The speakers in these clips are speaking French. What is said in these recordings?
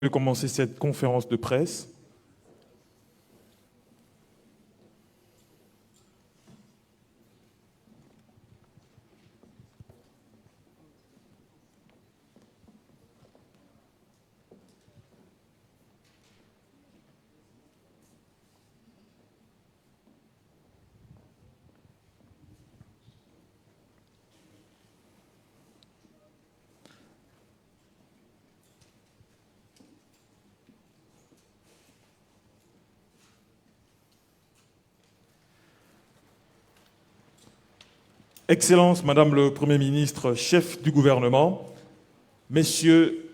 de commencer cette conférence de presse. Excellences, Madame le Premier ministre, chef du gouvernement, Messieurs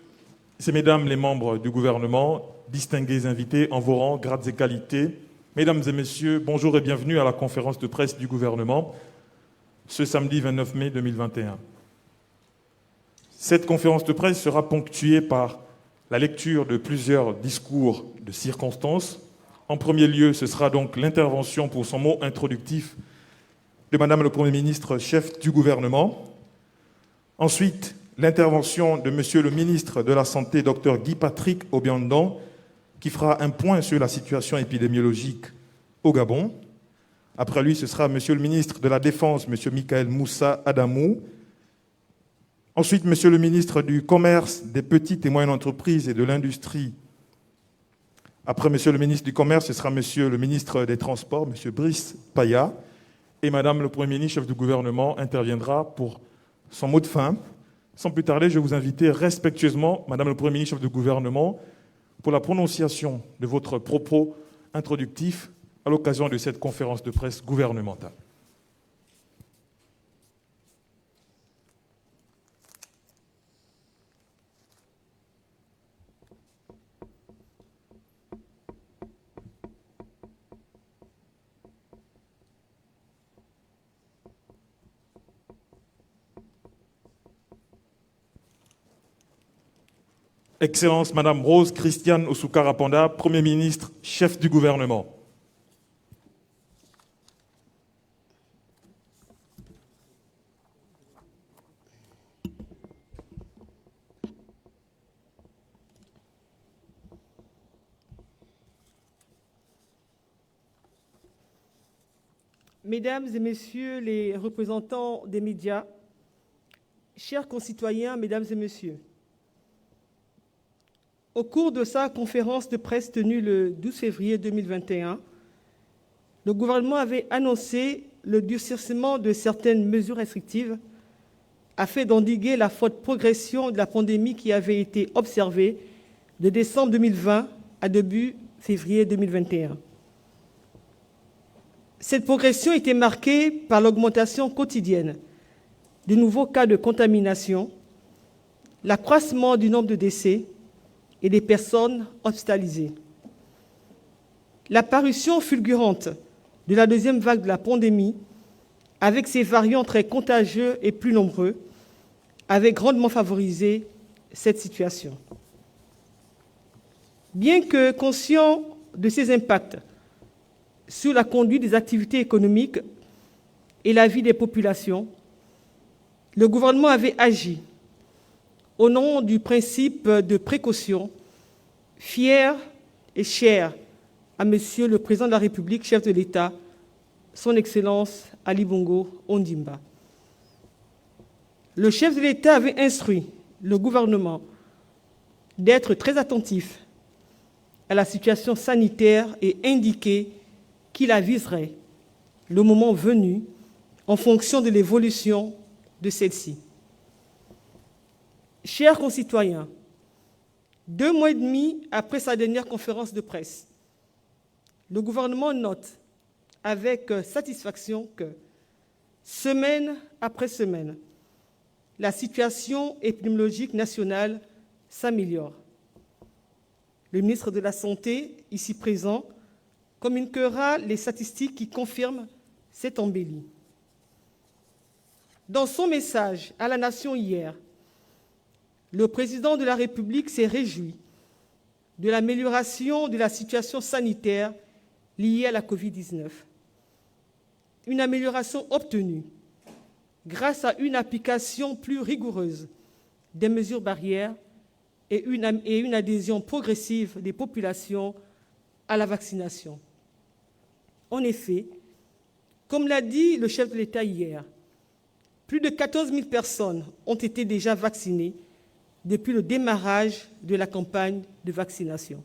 et Mesdames les membres du gouvernement, distingués invités en vos rangs, grades et qualités, Mesdames et Messieurs, bonjour et bienvenue à la conférence de presse du gouvernement ce samedi 29 mai 2021. Cette conférence de presse sera ponctuée par la lecture de plusieurs discours de circonstances. En premier lieu, ce sera donc l'intervention pour son mot introductif de Madame le Premier ministre, chef du gouvernement. Ensuite, l'intervention de Monsieur le ministre de la Santé, Dr Guy-Patrick Obiandon, qui fera un point sur la situation épidémiologique au Gabon. Après lui, ce sera Monsieur le ministre de la Défense, Monsieur Michael Moussa Adamou. Ensuite, Monsieur le ministre du Commerce, des petites et moyennes entreprises et de l'Industrie. Après Monsieur le ministre du Commerce, ce sera Monsieur le ministre des Transports, Monsieur Brice Paya. Et Madame le Premier ministre, chef du gouvernement, interviendra pour son mot de fin. Sans plus tarder, je vais vous inviter respectueusement, Madame le Premier ministre, chef du gouvernement, pour la prononciation de votre propos introductif à l'occasion de cette conférence de presse gouvernementale. Excellence, Madame Rose Christiane Osukarapanda, Premier ministre, chef du gouvernement. Mesdames et Messieurs les représentants des médias, chers concitoyens, Mesdames et Messieurs, au cours de sa conférence de presse tenue le 12 février 2021, le gouvernement avait annoncé le durcissement de certaines mesures restrictives afin d'endiguer la forte progression de la pandémie qui avait été observée de décembre 2020 à début février 2021. Cette progression était marquée par l'augmentation quotidienne de nouveaux cas de contamination, l'accroissement du nombre de décès et des personnes hospitalisées. L'apparition fulgurante de la deuxième vague de la pandémie, avec ses variants très contagieux et plus nombreux, avait grandement favorisé cette situation. Bien que conscient de ses impacts sur la conduite des activités économiques et la vie des populations, le gouvernement avait agi au nom du principe de précaution, fier et cher à Monsieur le Président de la République, chef de l'État, Son Excellence Ali Bongo Ondimba. Le chef de l'État avait instruit le gouvernement d'être très attentif à la situation sanitaire et indiqué qu'il aviserait le moment venu en fonction de l'évolution de celle-ci. Chers concitoyens, 2 mois et demi après sa dernière conférence de presse, le gouvernement note avec satisfaction que, semaine après semaine, la situation épidémiologique nationale s'améliore. Le ministre de la Santé, ici présent, communiquera les statistiques qui confirment cette embellie. Dans son message à la nation hier, le président de la République s'est réjoui de l'amélioration de la situation sanitaire liée à la Covid-19. Une amélioration obtenue grâce à une application plus rigoureuse des mesures barrières et une adhésion progressive des populations à la vaccination. En effet, comme l'a dit le chef de l'État hier, plus de 14 000 personnes ont été déjà vaccinées depuis le démarrage de la campagne de vaccination.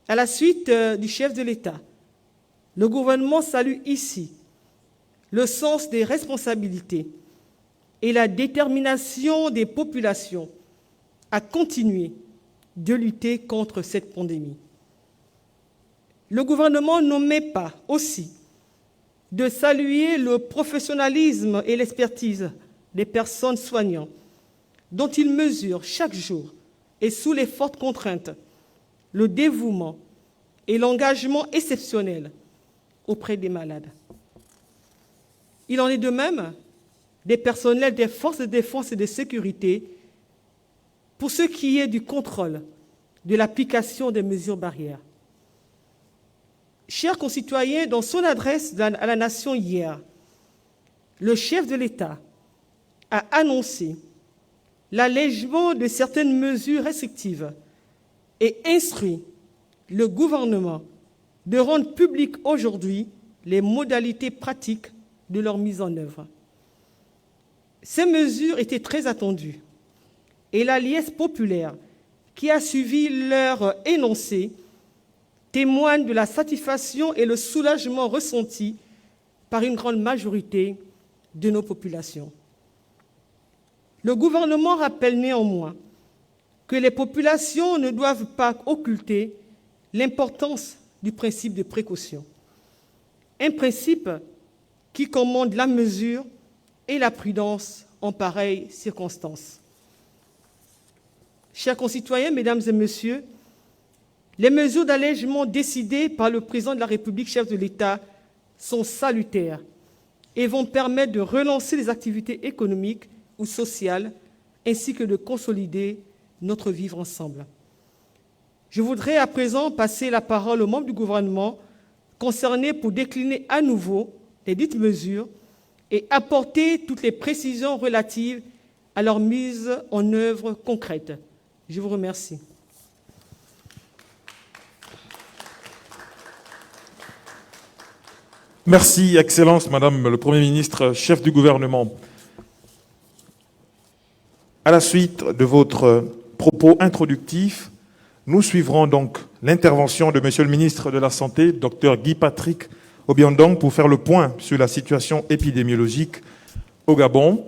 À la suite du chef de l'État, le gouvernement salue ici le sens des responsabilités et la détermination des populations à continuer de lutter contre cette pandémie. Le gouvernement n'omet pas aussi de saluer le professionnalisme et l'expertise des personnes soignantes dont il mesure chaque jour et sous les fortes contraintes le dévouement et l'engagement exceptionnel auprès des malades. Il en est de même des personnels des forces de défense et de sécurité pour ce qui est du contrôle de l'application des mesures barrières. Chers concitoyens, dans son adresse à la nation hier, le chef de l'État a annoncé l'allègement de certaines mesures restrictives et instruit le gouvernement de rendre publiques aujourd'hui les modalités pratiques de leur mise en œuvre. Ces mesures étaient très attendues et la liesse populaire qui a suivi leur énoncé témoigne de la satisfaction et le soulagement ressentis par une grande majorité de nos populations. Le gouvernement rappelle néanmoins que les populations ne doivent pas occulter l'importance du principe de précaution, un principe qui commande la mesure et la prudence en pareilles circonstances. Chers concitoyens, mesdames et messieurs, les mesures d'allègement décidées par le président de la République, chef de l'État, sont salutaires et vont permettre de relancer les activités économiques ou sociales, ainsi que de consolider notre vivre ensemble. Je voudrais à présent passer la parole aux membres du gouvernement concernés pour décliner à nouveau les dites mesures et apporter toutes les précisions relatives à leur mise en œuvre concrète. Je vous remercie. Merci, Excellence, Madame le Premier ministre, chef du gouvernement. À la suite de votre propos introductif, nous suivrons donc l'intervention de Monsieur le ministre de la Santé, Dr Guy-Patrick Obiandong, pour faire le point sur la situation épidémiologique au Gabon.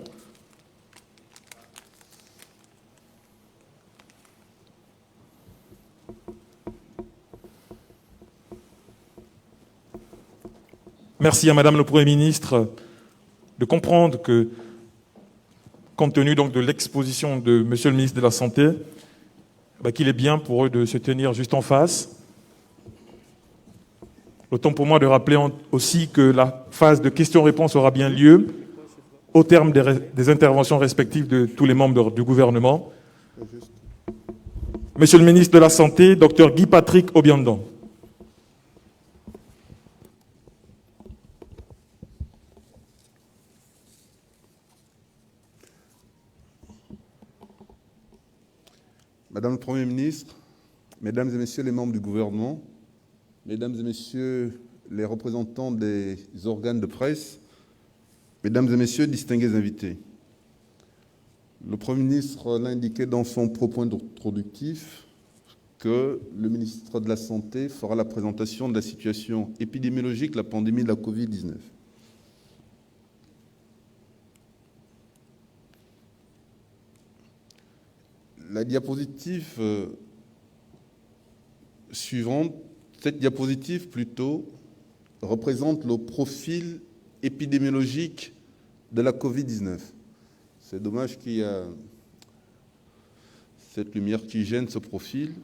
Merci à Madame le Premier ministre de comprendre que, compte tenu donc de l'exposition de Monsieur le ministre de la Santé, qu'il est bien pour eux de se tenir juste en face. Autant pour moi de rappeler aussi que la phase de questions-réponses aura bien lieu au terme des interventions respectives de tous les membres du gouvernement. Monsieur le ministre de la Santé, Dr Guy-Patrick Obiandong. Madame le Premier ministre, Mesdames et Messieurs les membres du gouvernement, Mesdames et Messieurs les représentants des organes de presse, Mesdames et Messieurs, distingués invités, le Premier ministre l'a indiqué dans son propos introductif que le ministre de la Santé fera la présentation de la situation épidémiologique de la pandémie de la Covid-19. La diapositive suivante, cette diapositive plutôt, représente le profil épidémiologique de la Covid-19. C'est dommage qu'il y a cette lumière qui gêne ce profil,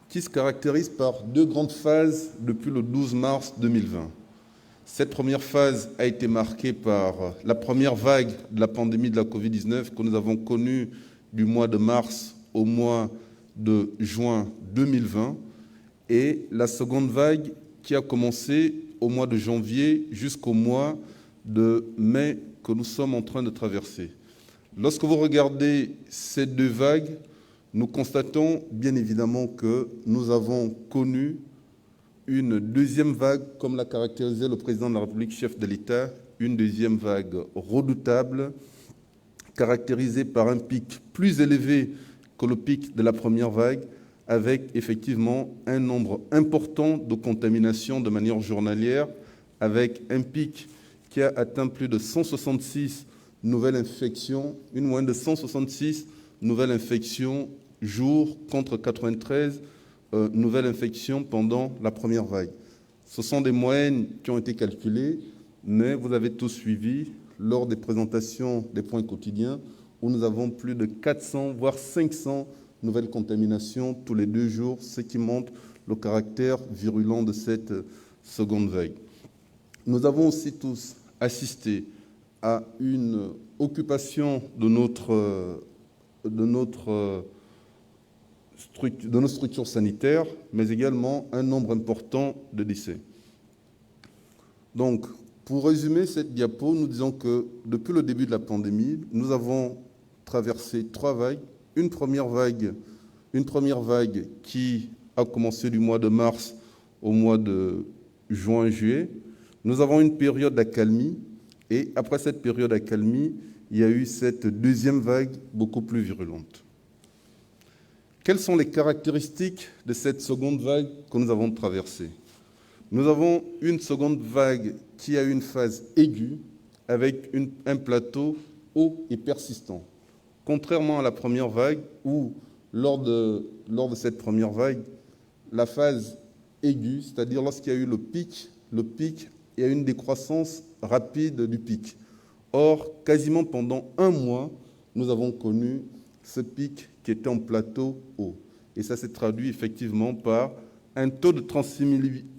qui se caractérise par deux grandes phases depuis le 12 mars 2020. Cette première phase a été marquée par la première vague de la pandémie de la Covid-19 que nous avons connue du mois de mars au mois de juin 2020 et la seconde vague qui a commencé au mois de janvier jusqu'au mois de mai que nous sommes en train de traverser. Lorsque vous regardez ces deux vagues, nous constatons bien évidemment que nous avons connu une deuxième vague, comme l'a caractérisé le président de la République, chef de l'État, une deuxième vague redoutable, caractérisée par un pic plus élevé que le pic de la première vague, avec effectivement un nombre important de contaminations de manière journalière, avec un pic qui a atteint plus de 166 nouvelles infections, une moyenne de 166 nouvelles infections jour contre 93 nouvelles infections pendant la première vague. Ce sont des moyennes qui ont été calculées, mais vous avez tous suivi lors des présentations des points quotidiens où nous avons plus de 400, voire 500 nouvelles contaminations tous les 2 jours, ce qui montre le caractère virulent de cette seconde vague. Nous avons aussi tous assisté à une occupation de nos structures sanitaires, mais également un nombre important de décès. Donc, pour résumer cette diapo, nous disons que depuis le début de la pandémie, nous avons traversé 3 vagues. Une première vague qui a commencé du mois de mars au mois de juin-juillet. Nous avons une période d'accalmie et après cette période d'accalmie, il y a eu cette deuxième vague beaucoup plus virulente. Quelles sont les caractéristiques de cette seconde vague que nous avons traversée? Nous avons une seconde vague qui a eu une phase aiguë avec un plateau haut et persistant. Contrairement à la première vague où, lors de cette première vague, la phase aiguë, c'est-à-dire lorsqu'il y a eu le pic, il y a eu une décroissance rapide du pic. Or, quasiment pendant 1 mois, nous avons connu ce pic qui était en plateau haut. Et ça s'est traduit effectivement par un taux de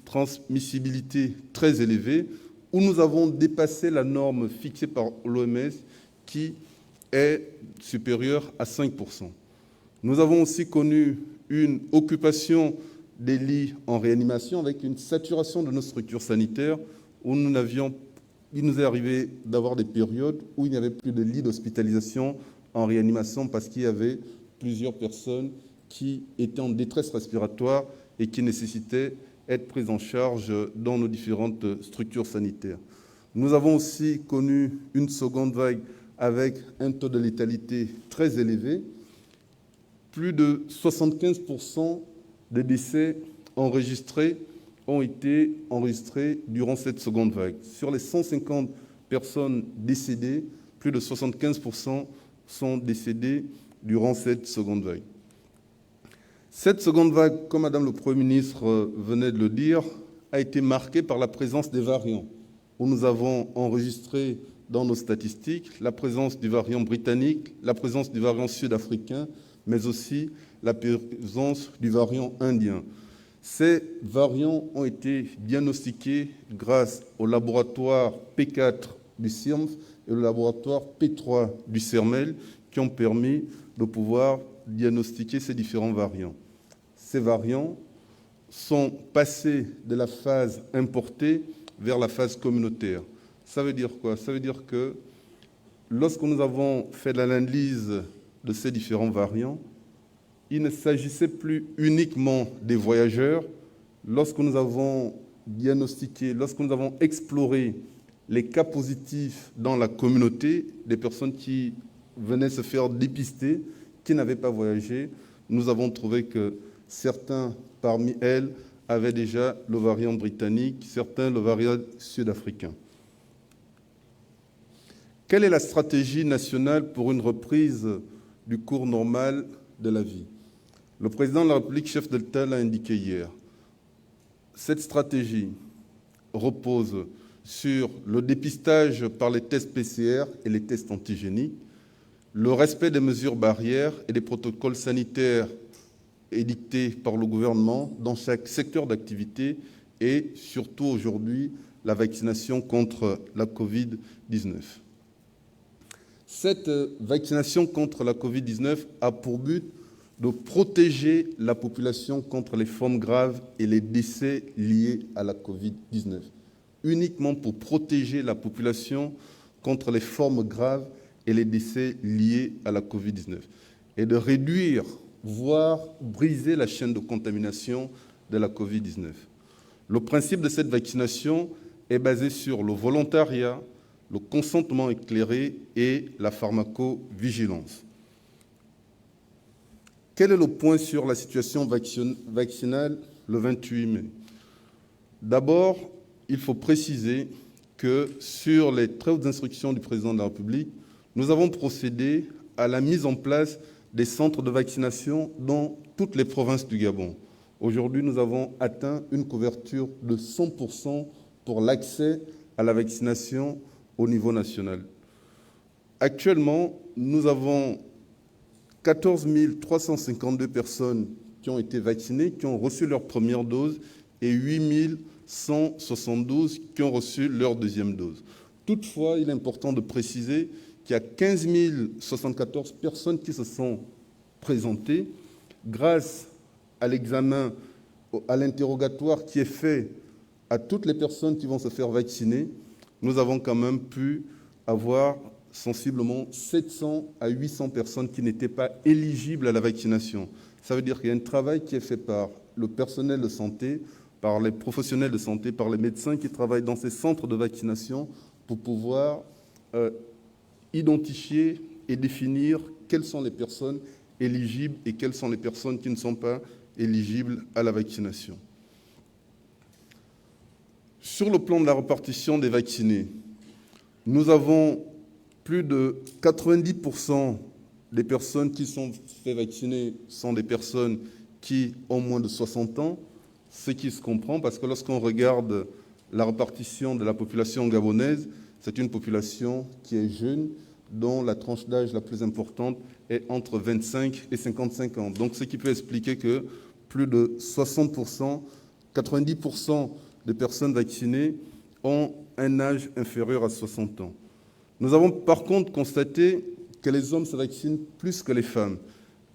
transmissibilité très élevé où nous avons dépassé la norme fixée par l'OMS qui est supérieure à 5%. Nous avons aussi connu une occupation des lits en réanimation avec une saturation de nos structures sanitaires où il nous est arrivé d'avoir des périodes où il n'y avait plus de lits d'hospitalisation en réanimation parce qu'il y avait plusieurs personnes qui étaient en détresse respiratoire et qui nécessitaient être prises en charge dans nos différentes structures sanitaires. Nous avons aussi connu une seconde vague avec un taux de létalité très élevé. Plus de 75% des décès enregistrés ont été enregistrés durant cette seconde vague. Sur les 150 personnes décédées, plus de 75% sont décédées durant cette seconde vague. Cette seconde vague, comme Madame le Premier ministre venait de le dire, a été marquée par la présence des variants, où nous avons enregistré dans nos statistiques la présence du variant britannique, la présence du variant sud-africain, mais aussi la présence du variant indien. Ces variants ont été diagnostiqués grâce au laboratoire P4 du CIRMF et au laboratoire P3 du CERMEL qui ont permis de pouvoir diagnostiquer ces différents variants. Ces variants sont passés de la phase importée vers la phase communautaire. Ça veut dire quoi? Ça veut dire que lorsque nous avons fait l'analyse de ces différents variants, il ne s'agissait plus uniquement des voyageurs. Lorsque nous avons diagnostiqué, lorsque nous avons exploré les cas positifs dans la communauté, des personnes qui venaient se faire dépister, qui n'avaient pas voyagé, nous avons trouvé que certains parmi elles avaient déjà le variant britannique, certains le variant sud-africain. Quelle est la stratégie nationale pour une reprise du cours normal de la vie? Le président de la République, chef de l'État, l'a indiqué hier. Cette stratégie repose sur le dépistage par les tests PCR et les tests antigéniques, le respect des mesures barrières et des protocoles sanitaires édictés par le gouvernement dans chaque secteur d'activité et surtout aujourd'hui la vaccination contre la Covid-19. Cette vaccination contre la Covid-19 a pour but de protéger la population contre les formes graves et les décès liés à la Covid-19. Uniquement pour protéger la population contre les formes graves et les décès liés à la Covid-19. Et de réduire voire briser la chaîne de contamination de la Covid-19. Le principe de cette vaccination est basé sur le volontariat, le consentement éclairé et la pharmacovigilance. Quel est le point sur la situation vaccinale le 28 mai? D'abord, il faut préciser que sur les très hautes instructions du président de la République, nous avons procédé à la mise en place des centres de vaccination dans toutes les provinces du Gabon. Aujourd'hui, nous avons atteint une couverture de 100% pour l'accès à la vaccination au niveau national. Actuellement, nous avons 14 352 personnes qui ont été vaccinées, qui ont reçu leur première dose, et 8 172 qui ont reçu leur deuxième dose. Toutefois, il est important de préciser qu'il y a 15 074 personnes qui se sont présentées grâce à l'examen, à l'interrogatoire qui est fait à toutes les personnes qui vont se faire vacciner. Nous avons quand même pu avoir sensiblement 700 à 800 personnes qui n'étaient pas éligibles à la vaccination. Ça veut dire qu'il y a un travail qui est fait par le personnel de santé, par les professionnels de santé, par les médecins qui travaillent dans ces centres de vaccination pour pouvoir identifier et définir quelles sont les personnes éligibles et quelles sont les personnes qui ne sont pas éligibles à la vaccination. Sur le plan de la répartition des vaccinés, nous avons plus de 90% des personnes qui sont fait vacciner sont des personnes qui ont moins de 60 ans, ce qui se comprend parce que lorsqu'on regarde la répartition de la population gabonaise, c'est une population qui est jeune, dont la tranche d'âge la plus importante est entre 25 et 55 ans. Donc, ce qui peut expliquer que plus de 60%, 90% des personnes vaccinées ont un âge inférieur à 60 ans. Nous avons par contre constaté que les hommes se vaccinent plus que les femmes.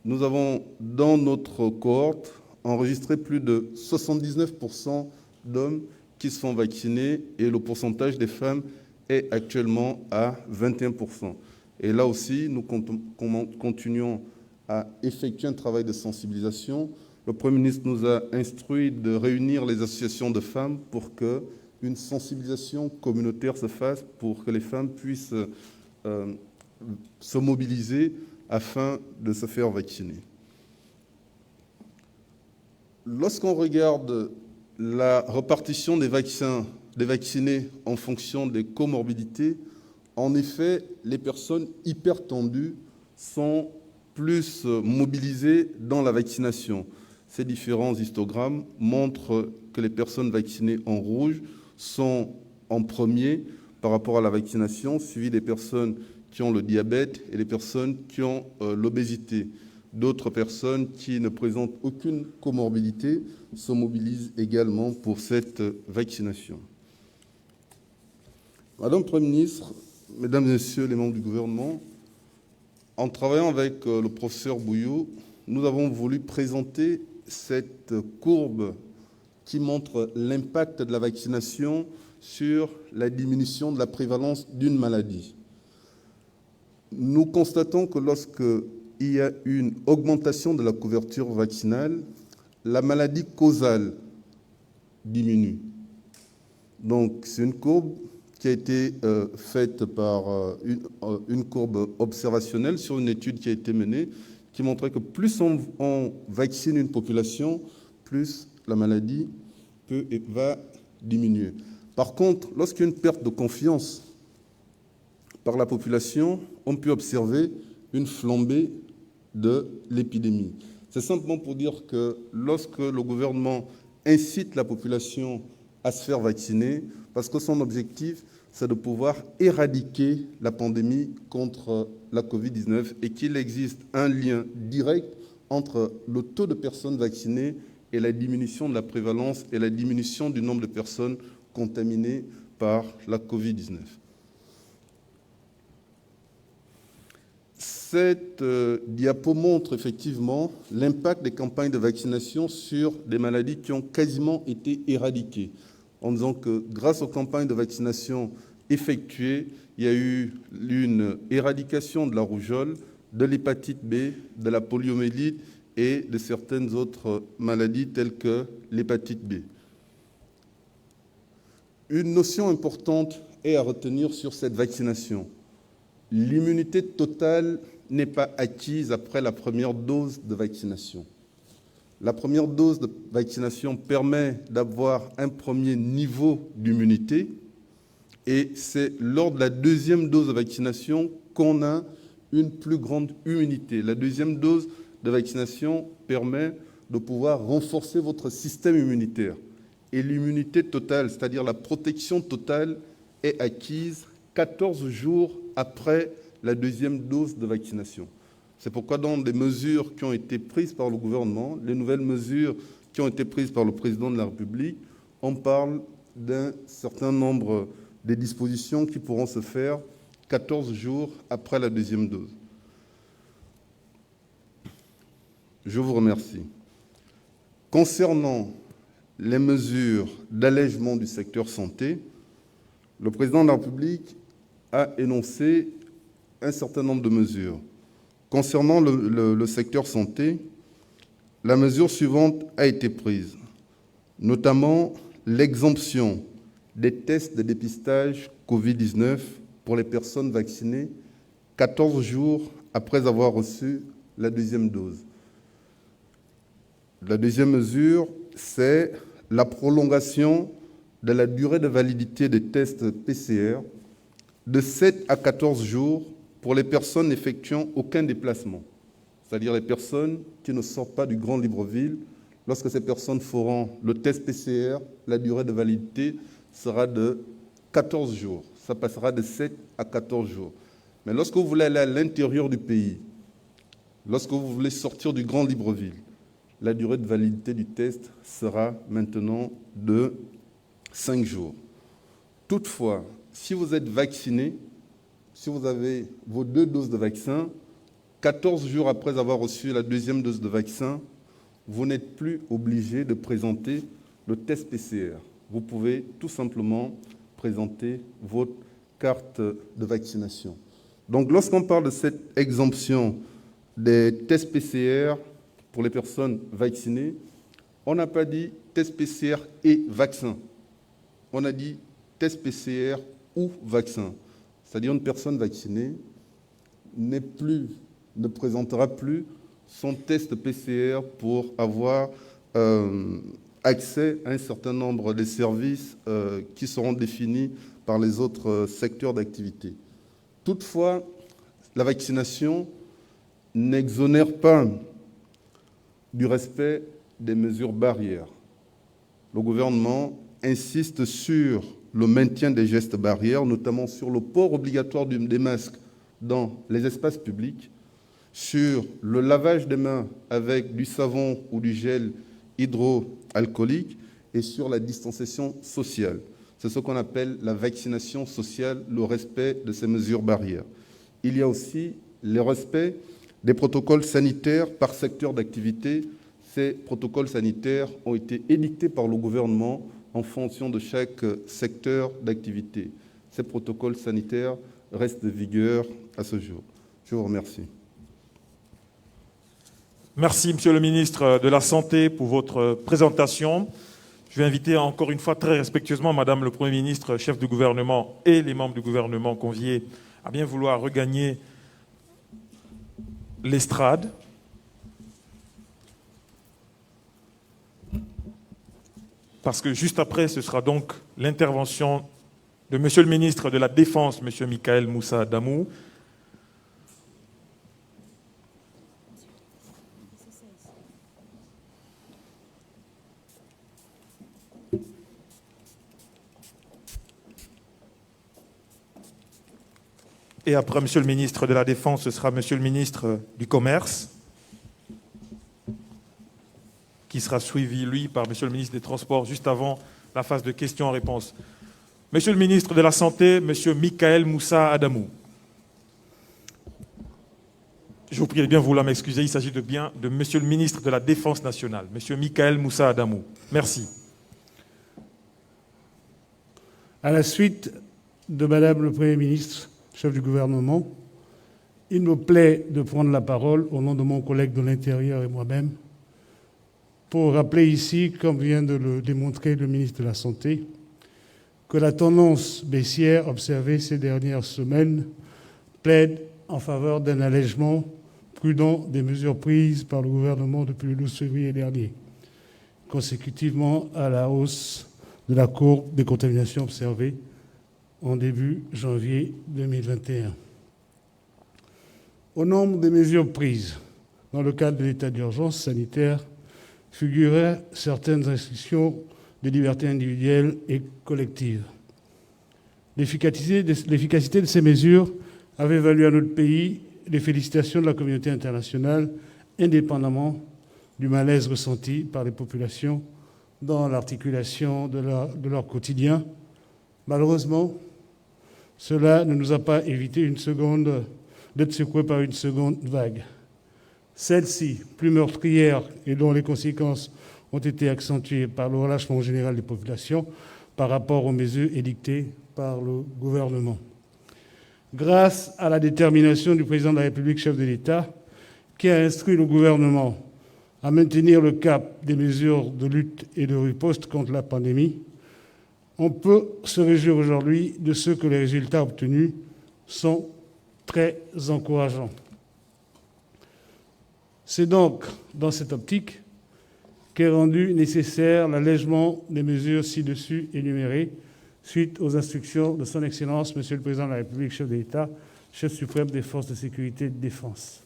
Nous avons, dans notre cohorte, enregistré plus de 79% d'hommes qui se font vacciner et le pourcentage des femmes est actuellement à 21%. Et là aussi, nous continuons à effectuer un travail de sensibilisation. Le Premier ministre nous a instruit de réunir les associations de femmes pour qu'une sensibilisation communautaire se fasse, pour que les femmes puissent se mobiliser afin de se faire vacciner. Lorsqu'on regarde la répartition des vaccinés en fonction des comorbidités, en effet, les personnes hypertendues sont plus mobilisées dans la vaccination. Ces différents histogrammes montrent que les personnes vaccinées en rouge sont en premier par rapport à la vaccination, suivi des personnes qui ont le diabète et les personnes qui ont l'obésité. D'autres personnes qui ne présentent aucune comorbidité se mobilisent également pour cette vaccination. Madame la Première ministre, Mesdames et Messieurs les membres du gouvernement, en travaillant avec le professeur Bouillou, nous avons voulu présenter cette courbe qui montre l'impact de la vaccination sur la diminution de la prévalence d'une maladie. Nous constatons que lorsqu'il y a une augmentation de la couverture vaccinale, la maladie causale diminue. Donc, c'est une courbe qui a été faite par une courbe observationnelle sur une étude qui a été menée, qui montrait que plus on vaccine une population, plus la maladie va diminuer. Par contre, lorsqu'il y a une perte de confiance par la population, on peut observer une flambée de l'épidémie. C'est simplement pour dire que lorsque le gouvernement incite la population à se faire vacciner, parce que son objectif, c'est de pouvoir éradiquer la pandémie contre la Covid-19 et qu'il existe un lien direct entre le taux de personnes vaccinées et la diminution de la prévalence et la diminution du nombre de personnes contaminées par la Covid-19. Cette diapo montre effectivement l'impact des campagnes de vaccination sur des maladies qui ont quasiment été éradiquées, en disant que grâce aux campagnes de vaccination effectuées, il y a eu une éradication de la rougeole, de l'hépatite B, de la poliomyélite et de certaines autres maladies telles que l'hépatite B. Une notion importante est à retenir sur cette vaccination. L'immunité totale n'est pas acquise après la première dose de vaccination. La première dose de vaccination permet d'avoir un premier niveau d'immunité et c'est lors de la deuxième dose de vaccination qu'on a une plus grande immunité. La deuxième dose de vaccination permet de pouvoir renforcer votre système immunitaire. Et l'immunité totale, c'est-à-dire la protection totale, est acquise 14 jours après la deuxième dose de vaccination. C'est pourquoi dans les mesures qui ont été prises par le gouvernement, les nouvelles mesures qui ont été prises par le président de la République, on parle d'un certain nombre de dispositions qui pourront se faire 14 jours après la deuxième dose. Je vous remercie. Concernant les mesures d'allègement du secteur santé, le président de la République a énoncé un certain nombre de mesures. Concernant le secteur santé, la mesure suivante a été prise, notamment l'exemption des tests de dépistage Covid-19 pour les personnes vaccinées 14 jours après avoir reçu la deuxième dose. La deuxième mesure, c'est la prolongation de la durée de validité des tests PCR de 7 à 14 jours pour les personnes n'effectuant aucun déplacement, c'est-à-dire les personnes qui ne sortent pas du Grand Libreville. Lorsque ces personnes feront le test PCR, la durée de validité sera de 14 jours. Ça passera de 7 à 14 jours. Mais lorsque vous voulez aller à l'intérieur du pays, lorsque vous voulez sortir du Grand Libreville, la durée de validité du test sera maintenant de 5 jours. Toutefois, si vous êtes vacciné, si vous avez vos 2 doses de vaccin, 14 jours après avoir reçu la deuxième dose de vaccin, vous n'êtes plus obligé de présenter le test PCR. Vous pouvez tout simplement présenter votre carte de vaccination. Donc, lorsqu'on parle de cette exemption des tests PCR pour les personnes vaccinées, on n'a pas dit test PCR et vaccin. On a dit test PCR ou vaccin. C'est-à-dire une personne vaccinée ne présentera plus son test PCR pour avoir accès à un certain nombre de services qui seront définis par les autres secteurs d'activité. Toutefois, la vaccination n'exonère pas du respect des mesures barrières. Le gouvernement insiste sur le maintien des gestes barrières, notamment sur le port obligatoire des masques dans les espaces publics, sur le lavage des mains avec du savon ou du gel hydroalcoolique et sur la distanciation sociale. C'est ce qu'on appelle la vaccination sociale, le respect de ces mesures barrières. Il y a aussi le respect des protocoles sanitaires par secteur d'activité. Ces protocoles sanitaires ont été édictés par le gouvernement en fonction de chaque secteur d'activité. Ces protocoles sanitaires restent de vigueur à ce jour. Je vous remercie. Merci, Monsieur le ministre de la Santé, pour votre présentation. Je vais inviter encore une fois très respectueusement Madame le Premier ministre, chef du gouvernement, et les membres du gouvernement conviés à bien vouloir regagner l'estrade. Parce que juste après, ce sera donc l'intervention de Monsieur le ministre de la Défense, Monsieur Michael Moussa Adamou. Et après Monsieur le ministre de la Défense, ce sera Monsieur le ministre du Commerce, qui sera suivi, lui, par Monsieur le ministre des Transports, juste avant la phase de questions-réponses. Monsieur le ministre de la Santé, Monsieur Michael Moussa Adamou. Je vous prie de bien vouloir m'excuser, il s'agit de Monsieur le ministre de la Défense nationale, Monsieur Michael Moussa Adamou. Merci. À la suite de Madame le Premier ministre, chef du gouvernement, il me plaît de prendre la parole au nom de mon collègue de l'Intérieur et moi-même pour rappeler ici, comme vient de le démontrer le ministre de la Santé, que la tendance baissière observée ces dernières semaines plaide en faveur d'un allègement prudent des mesures prises par le gouvernement depuis le 12 février dernier, consécutivement à la hausse de la courbe des contaminations observées en début janvier 2021. Au nombre des mesures prises dans le cadre de l'état d'urgence sanitaire figuraient certaines restrictions des libertés individuelles et collectives. L'efficacité de ces mesures avait valu à notre pays les félicitations de la communauté internationale, indépendamment du malaise ressenti par les populations dans l'articulation de leur quotidien. Malheureusement, cela ne nous a pas évité d'être secoués par une seconde vague. Celle-ci, plus meurtrière et dont les conséquences ont été accentuées par le relâchement général des populations par rapport aux mesures édictées par le gouvernement. Grâce à la détermination du président de la République, chef de l'État, qui a instruit le gouvernement à maintenir le cap des mesures de lutte et de riposte contre la pandémie, on peut se réjouir aujourd'hui de ce que les résultats obtenus sont très encourageants. C'est donc dans cette optique qu'est rendu nécessaire l'allègement des mesures ci-dessus énumérées suite aux instructions de son Excellence, Monsieur le Président de la République, chef de l'État, chef suprême des forces de sécurité et de défense.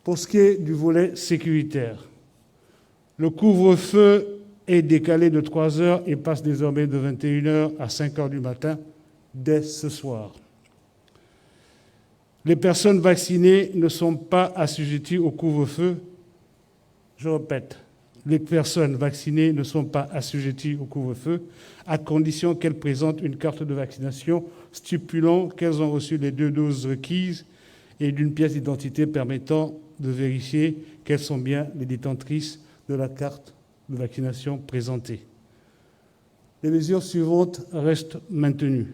Pour ce qui est du volet sécuritaire, le couvre-feu est décalé de 3 heures et passe désormais de 21h à 5h du matin dès ce soir. Les personnes vaccinées ne sont pas assujetties au couvre-feu. Je répète, les personnes vaccinées ne sont pas assujetties au couvre-feu à condition qu'elles présentent une carte de vaccination stipulant qu'elles ont reçu les 2 doses requises et d'une pièce d'identité permettant de vérifier qu'elles sont bien les détentrices de la carte de vaccination présentée. Les mesures suivantes restent maintenues.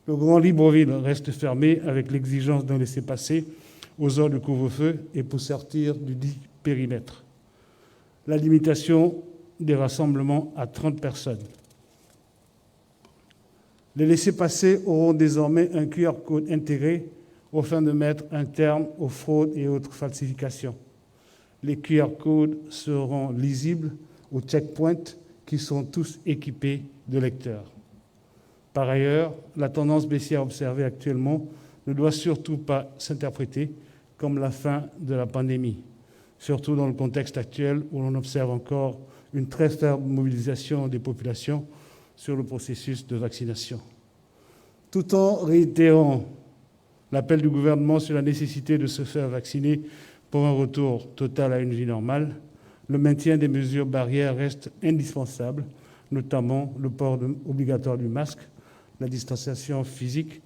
Le Grand Libreville reste fermé avec l'exigence d'un laissez-passer aux heures de couvre-feu et pour sortir du dit périmètre. La limitation des rassemblements à 30 personnes. Les laissez-passer auront désormais un QR code intégré afin de mettre un terme aux fraudes et autres falsifications. Les QR codes seront lisibles aux checkpoints qui sont tous équipés de lecteurs. Par ailleurs, la tendance baissière observée actuellement ne doit surtout pas s'interpréter comme la fin de la pandémie, surtout dans le contexte actuel où l'on observe encore une très faible mobilisation des populations sur le processus de vaccination. Tout en réitérant l'appel du gouvernement sur la nécessité de se faire vacciner pour un retour total à une vie normale, le maintien des mesures barrières reste indispensable, notamment le port obligatoire du masque, la distanciation physique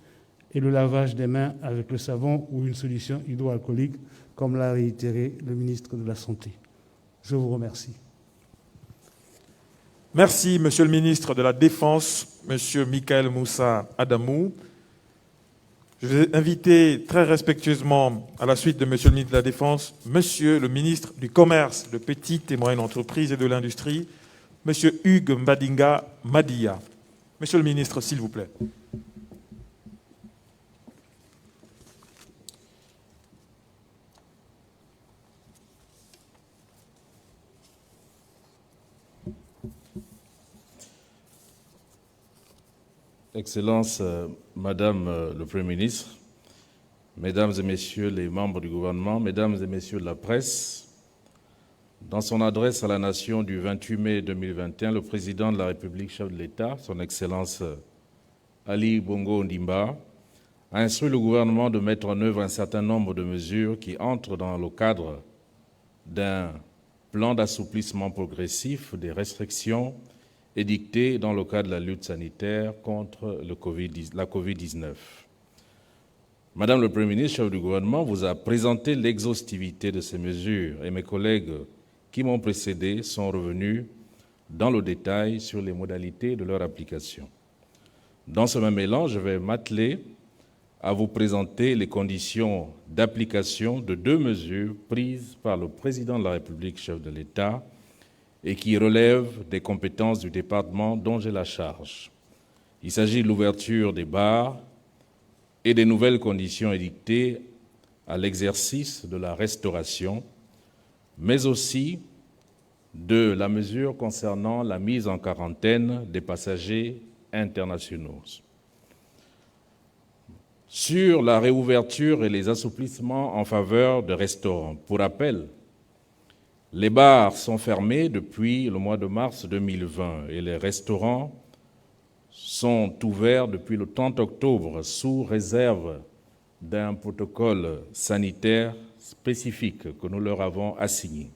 et le lavage des mains avec le savon ou une solution hydroalcoolique, comme l'a réitéré le ministre de la Santé. Je vous remercie. Merci, Monsieur le ministre de la Défense, Monsieur Michael Moussa Adamou. Je vais inviter très respectueusement, à la suite de Monsieur le ministre de la Défense, Monsieur le ministre du Commerce, de Petites et Moyennes Entreprises et de l'Industrie, Monsieur Hugues Mbadinga Madia. Monsieur le ministre, s'il vous plaît. Excellences, Madame le Premier ministre, Mesdames et Messieurs les membres du gouvernement, Mesdames et Messieurs de la presse, dans son adresse à la nation du 28 mai 2021, le président de la République, chef de l'État, son Excellence Ali Bongo Ondimba, a instruit le gouvernement de mettre en œuvre un certain nombre de mesures qui entrent dans le cadre d'un plan d'assouplissement progressif des restrictions édictées dans le cadre de la lutte sanitaire contre la Covid-19. Madame le Premier ministre, chef du gouvernement, vous a présenté l'exhaustivité de ces mesures et mes collègues qui m'ont précédé sont revenus dans le détail sur les modalités de leur application. Dans ce même élan, je vais m'atteler à vous présenter les conditions d'application de 2 mesures prises par le président de la République, chef de l'État, et qui relèvent des compétences du département dont j'ai la charge. Il s'agit de l'ouverture des bars et des nouvelles conditions édictées à l'exercice de la restauration, mais aussi de la mesure concernant la mise en quarantaine des passagers internationaux. Sur la réouverture et les assouplissements en faveur de restaurants, pour rappel, les bars sont fermés depuis le mois de mars 2020 et les restaurants sont ouverts depuis le 30 octobre sous réserve d'un protocole sanitaire spécifique que nous leur avons assigné.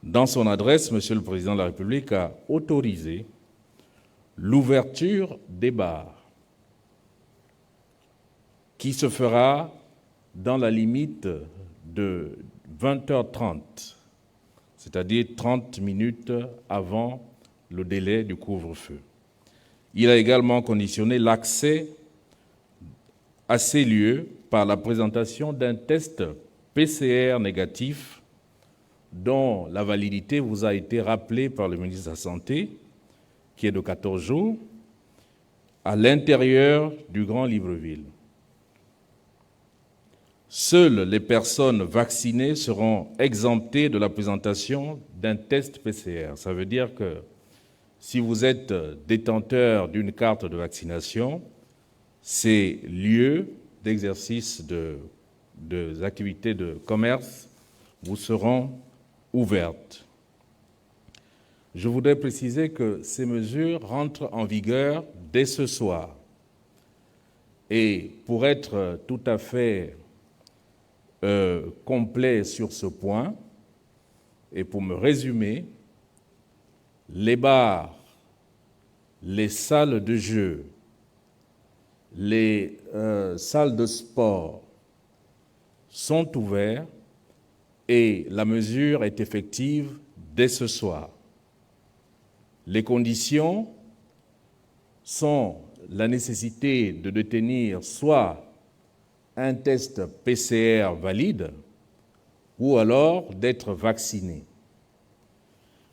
Dans son adresse, Monsieur le Président de la République a autorisé l'ouverture des bars qui se fera dans la limite de 20h30, c'est-à-dire 30 minutes avant le délai du couvre-feu. Il a également conditionné l'accès à ces lieux par la présentation d'un test PCR négatif dont la validité vous a été rappelée par le ministre de la Santé, qui est de 14 jours, à l'intérieur du Grand Libreville. Seules les personnes vaccinées seront exemptées de la présentation d'un test PCR. Ça veut dire que si vous êtes détenteur d'une carte de vaccination, ces lieux d'exercice des activités de commerce vous seront ouvertes. Je voudrais préciser que ces mesures rentrent en vigueur dès ce soir. Et pour être tout à fait complet sur ce point, et pour me résumer, les bars, les salles de jeu, les salles de sport sont ouverts et la mesure est effective dès ce soir. Les conditions sont la nécessité de détenir soit un test PCR valide ou alors d'être vacciné.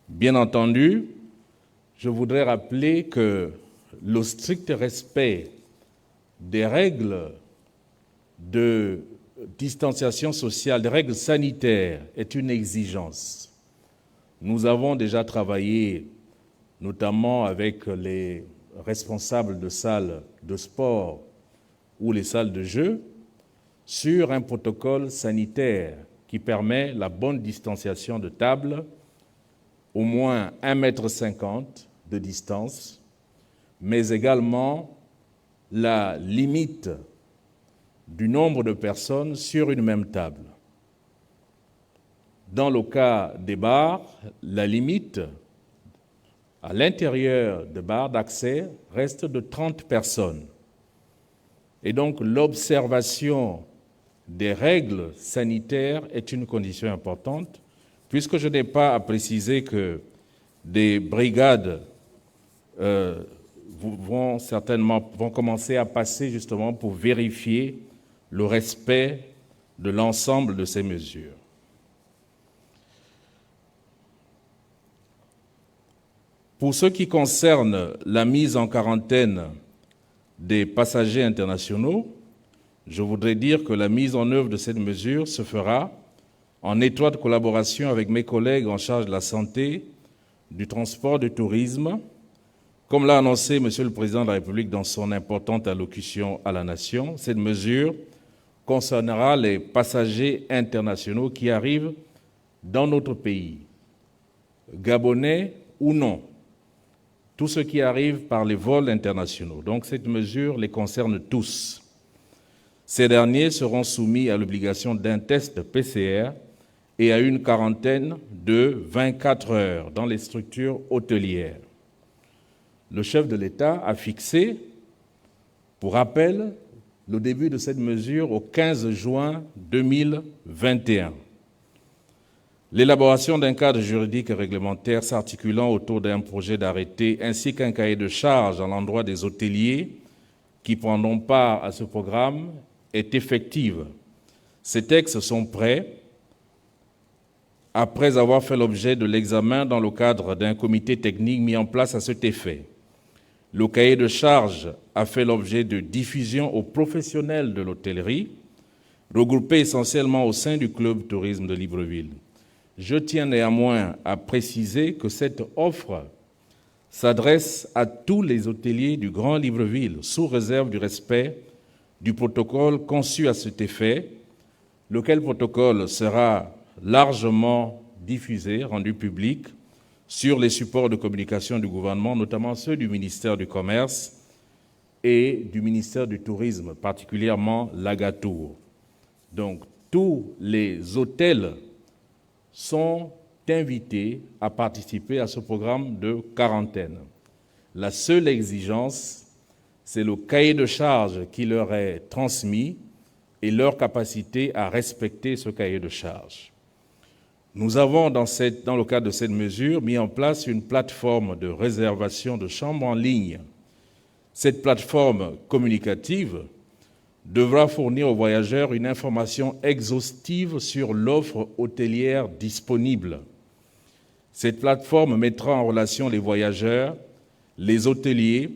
Bien entendu, je voudrais rappeler que le strict respect des règles de distanciation sociale, des règles sanitaires, est une exigence. Nous avons déjà travaillé, notamment avec les responsables de salles de sport ou les salles de jeu, sur un protocole sanitaire qui permet la bonne distanciation de table, au moins 1,50 m de distance, mais également la limite du nombre de personnes sur une même table. Dans le cas des bars, la limite à l'intérieur des bars d'accès reste de 30 personnes. Et donc l'observation des règles sanitaires est une condition importante, puisque je n'ai pas à préciser que des brigades vont commencer à passer justement pour vérifier le respect de l'ensemble de ces mesures. Pour ce qui concerne la mise en quarantaine des passagers internationaux, je voudrais dire que la mise en œuvre de cette mesure se fera en étroite collaboration avec mes collègues en charge de la santé, du transport, du tourisme. Comme l'a annoncé Monsieur le Président de la République dans son importante allocution à la Nation, cette mesure concernera les passagers internationaux qui arrivent dans notre pays, gabonais ou non, tous ceux qui arrivent par les vols internationaux. Donc cette mesure les concerne tous. Ces derniers seront soumis à l'obligation d'un test PCR et à une quarantaine de 24 heures dans les structures hôtelières. Le chef de l'État a fixé, pour rappel, le début de cette mesure au 15 juin 2021. L'élaboration d'un cadre juridique et réglementaire s'articulant autour d'un projet d'arrêté ainsi qu'un cahier de charges à l'endroit des hôteliers qui prendront part à ce programme est effective. Ces textes sont prêts après avoir fait l'objet de l'examen dans le cadre d'un comité technique mis en place à cet effet. Le cahier de charges a fait l'objet de diffusion aux professionnels de l'hôtellerie, regroupés essentiellement au sein du Club Tourisme de Libreville. Je tiens néanmoins à préciser que cette offre s'adresse à tous les hôteliers du Grand Libreville, sous réserve du respect du protocole conçu à cet effet, lequel protocole sera largement diffusé, rendu public, sur les supports de communication du gouvernement, notamment ceux du ministère du Commerce et du ministère du Tourisme, particulièrement l'Agatour. Donc, tous les hôtels sont invités à participer à ce programme de quarantaine. La seule exigence, c'est le cahier de charges qui leur est transmis et leur capacité à respecter ce cahier de charges. Nous avons, dans le cadre de cette mesure, mis en place une plateforme de réservation de chambres en ligne. Cette plateforme communicative devra fournir aux voyageurs une information exhaustive sur l'offre hôtelière disponible. Cette plateforme mettra en relation les voyageurs, les hôteliers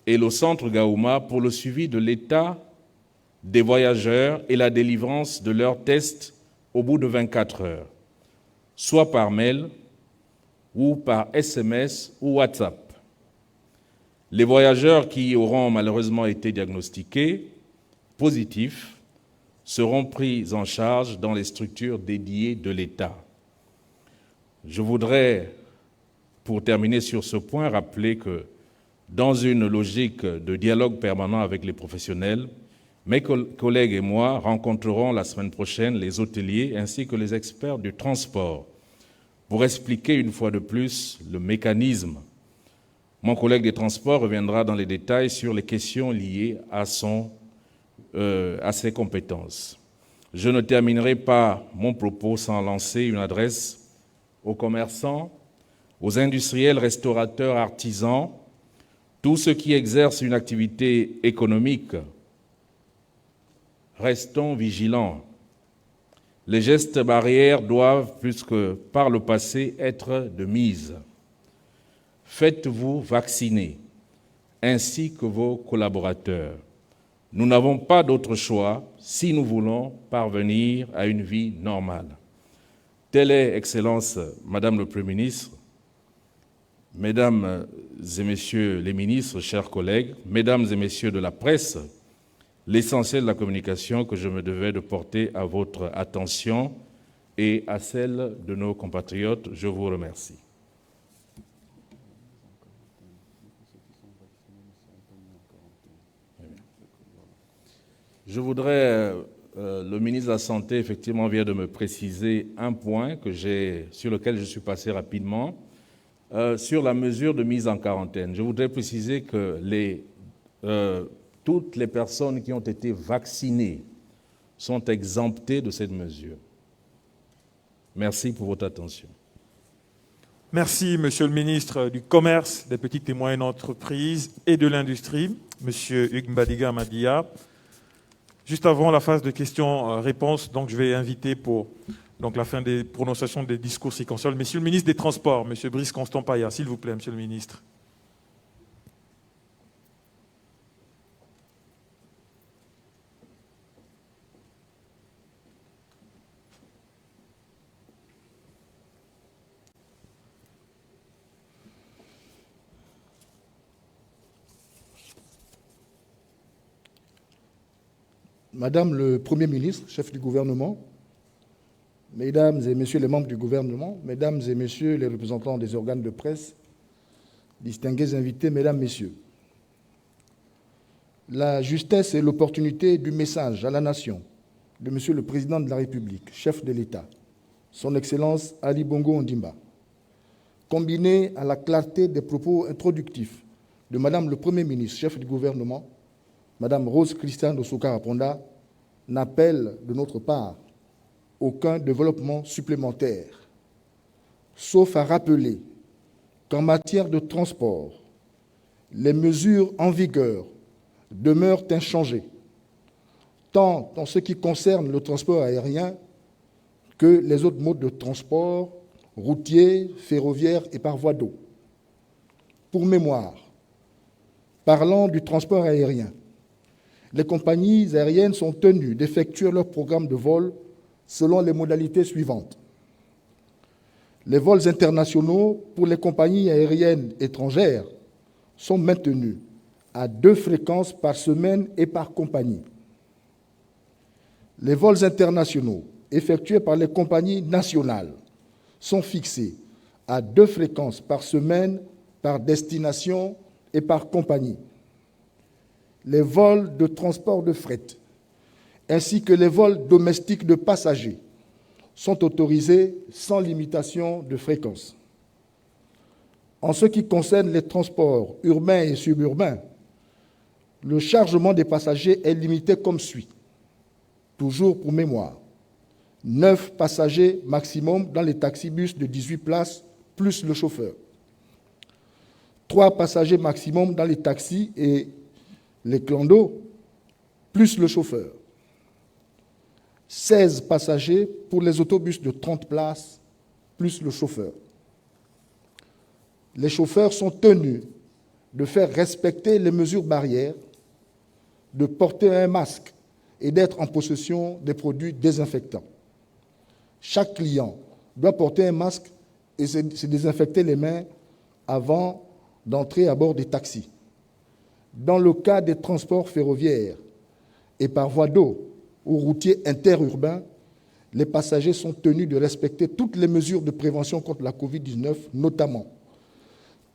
et le centre Gaouma pour le suivi de l'état des voyageurs et la délivrance de leurs tests au bout de 24 heures, soit par mail ou par SMS ou WhatsApp. Les voyageurs qui auront malheureusement été diagnostiqués positifs seront pris en charge dans les structures dédiées de l'État. Je voudrais, pour terminer sur ce point, rappeler que dans une logique de dialogue permanent avec les professionnels, mes collègues et moi rencontrerons la semaine prochaine les hôteliers ainsi que les experts du transport pour expliquer une fois de plus le mécanisme. Mon collègue des transports reviendra dans les détails sur les questions liées à ses compétences. Je ne terminerai pas mon propos sans lancer une adresse aux commerçants, aux industriels, restaurateurs, artisans, tous ceux qui exercent une activité économique. Restons vigilants. Les gestes barrières doivent, plus que par le passé, être de mise. Faites-vous vacciner, ainsi que vos collaborateurs. Nous n'avons pas d'autre choix si nous voulons parvenir à une vie normale. Telle est, Excellence, Madame le Premier ministre, Mesdames et Messieurs les ministres, chers collègues, Mesdames et Messieurs de la presse, l'essentiel de la communication que je me devais de porter à votre attention et à celle de nos compatriotes. Je vous remercie. Je voudrais, le ministre de la Santé, effectivement, vient de me préciser un point sur lequel je suis passé rapidement, sur la mesure de mise en quarantaine. Je voudrais préciser que toutes les personnes qui ont été vaccinées sont exemptées de cette mesure. Merci pour votre attention. Merci, Monsieur le ministre du Commerce, des petites et moyennes entreprises et de l'Industrie, Monsieur Hugues Mbadiga Madia. Juste avant la phase de questions-réponses, donc je vais inviter pour la fin des prononciations des discours séquentiels, Monsieur le ministre des Transports, Monsieur Brice Constant Paya, s'il vous plaît, Monsieur le ministre. Madame le Premier ministre, chef du gouvernement, Mesdames et Messieurs les membres du gouvernement, Mesdames et Messieurs les représentants des organes de presse, distingués invités, Mesdames, Messieurs, la justesse et l'opportunité du message à la nation de Monsieur le Président de la République, chef de l'État, Son Excellence Ali Bongo Ondimba, combinée à la clarté des propos introductifs de Madame le Premier ministre, chef du gouvernement, Madame Rose Christiane Dosokaraponda, n'appelle de notre part aucun développement supplémentaire, sauf à rappeler qu'en matière de transport, les mesures en vigueur demeurent inchangés, tant en ce qui concerne le transport aérien que les autres modes de transport, routier, ferroviaire et par voie d'eau. Pour mémoire, parlant du transport aérien, les compagnies aériennes sont tenues d'effectuer leur programme de vol selon les modalités suivantes. Les vols internationaux pour les compagnies aériennes étrangères sont maintenus à 2 fréquences par semaine et par compagnie. Les vols internationaux effectués par les compagnies nationales sont fixés à 2 fréquences par semaine, par destination et par compagnie. Les vols de transport de fret, ainsi que les vols domestiques de passagers, sont autorisés sans limitation de fréquence. En ce qui concerne les transports urbains et suburbains, le chargement des passagers est limité comme suit. Toujours pour mémoire, 9 passagers maximum dans les taxibus de 18 places, plus le chauffeur. 3 passagers maximum dans les taxis et les clandos, plus le chauffeur. 16 passagers pour les autobus de 30 places, plus le chauffeur. Les chauffeurs sont tenus de faire respecter les mesures barrières, de porter un masque et d'être en possession des produits désinfectants. Chaque client doit porter un masque et se désinfecter les mains avant d'entrer à bord des taxis. Dans le cas des transports ferroviaires et par voie d'eau ou routiers interurbains, les passagers sont tenus de respecter toutes les mesures de prévention contre la Covid-19, notamment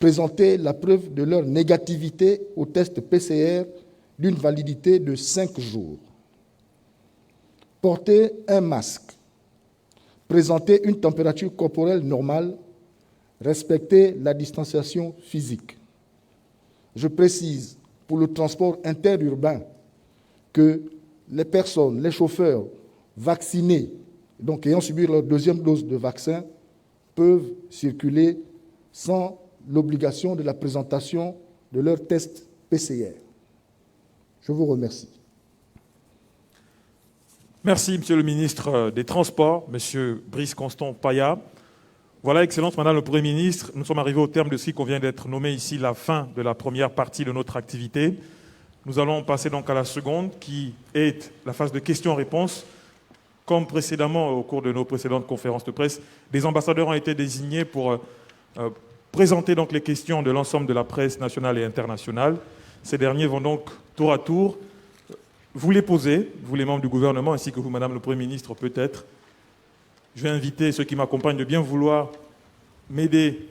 présenter la preuve de leur négativité au test PCR d'une validité de 5 jours, porter un masque, présenter une température corporelle normale, respecter la distanciation physique. Je précise pour le transport interurbain que les personnes, les chauffeurs vaccinés, donc ayant subi leur 2e dose de vaccin, peuvent circuler sans l'obligation de la présentation de leur test PCR. Je vous remercie. Merci, Monsieur le ministre des Transports, Monsieur Brice Constant Paya. Voilà, Excellence, Madame le Premier ministre, nous sommes arrivés au terme de ce qui vient d'être nommé ici la fin de la première partie de notre activité. Nous allons passer donc à la seconde, qui est la phase de questions-réponses. Comme précédemment, au cours de nos précédentes conférences de presse, des ambassadeurs ont été désignés pour présenter donc les questions de l'ensemble de la presse nationale et internationale. Ces derniers vont donc tour à tour vous les poser, vous les membres du gouvernement, ainsi que vous, Madame le Premier ministre, peut-être. Je vais inviter ceux qui m'accompagnent de bien vouloir m'aider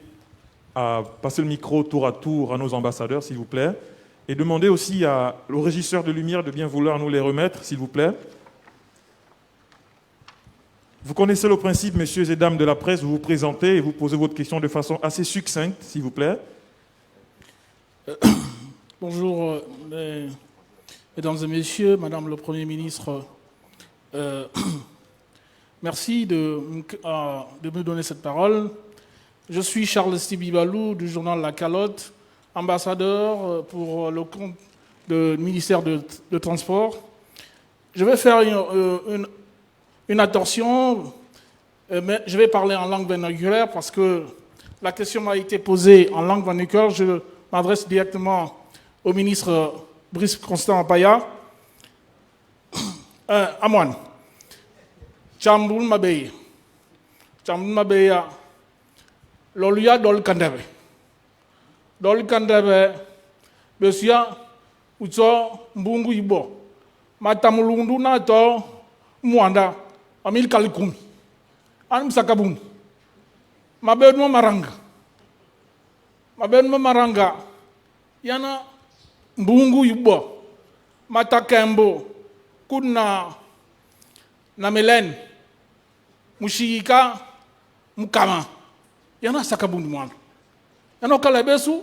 à passer le micro tour à tour à nos ambassadeurs, s'il vous plaît, et demander aussi au régisseur de lumière de bien vouloir nous les remettre, s'il vous plaît. Vous connaissez le principe, messieurs et dames de la presse, vous vous présentez et vous posez votre question de façon assez succincte, s'il vous plaît. Bonjour, mesdames et messieurs, Madame le Premier ministre. Merci de me donner cette parole. Je suis Charles Stibibalou du journal La Calotte, ambassadeur pour le compte du ministère de Transport. Je vais faire une attention, mais je vais parler en langue vernaculaire parce que la question m'a été posée en langue vernaculaire. Je m'adresse directement au ministre Brice Constant Paya. Amwan, Chamboul Mabey, Lolia Dol Kandebe. Dol Kandebe, Bessia, Utso, Mbungu Ibo, Matamulundu Nato, Mwanda, Amil Kalikumi, Anum Sakabun, Mabedmo Maranga, Yana Mbungu Ibo, Matakembo, Kuna Namelen, Mushika, Mukama, Yana Sakabun Mwan. Yana Kalabesu,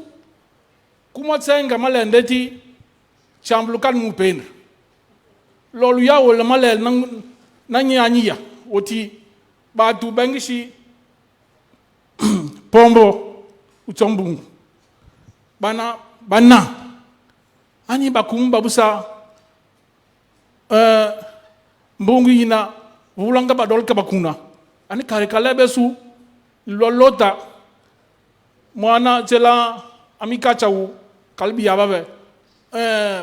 Kumatsenga Malendeti, Chamblukan Mupen. Loluya wala malel nanyanya oti batu bangishi pombo utombungu bana Ani bakum babusa mbongu ina vulanga badol kabakuna. Ani karikale besu lolota mwana tela amika chawu kalbi yababe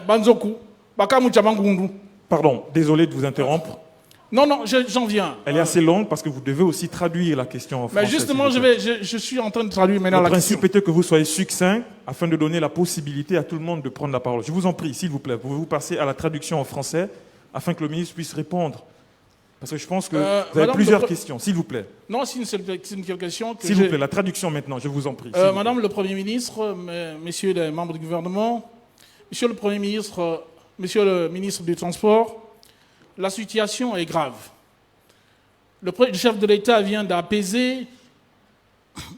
banzoku bakamu chamangundu. Pardon, désolé de vous interrompre. Non, j'en viens. Elle est assez longue parce que vous devez aussi traduire la question en français. Mais justement, je suis en train de traduire maintenant la question. Le principe était que vous soyez succinct afin de donner la possibilité à tout le monde de prendre la parole. Je vous en prie, s'il vous plaît, pouvez-vous passer à la traduction en français afin que le ministre puisse répondre? Parce que je pense que vous avez plusieurs questions, s'il vous plaît. Non, c'est une question. S'il vous plaît, la traduction maintenant, je vous en prie. Madame le Premier ministre, messieurs les membres du gouvernement, monsieur le Premier ministre, monsieur le ministre du Transport, la situation est grave. Le chef de l'État vient d'apaiser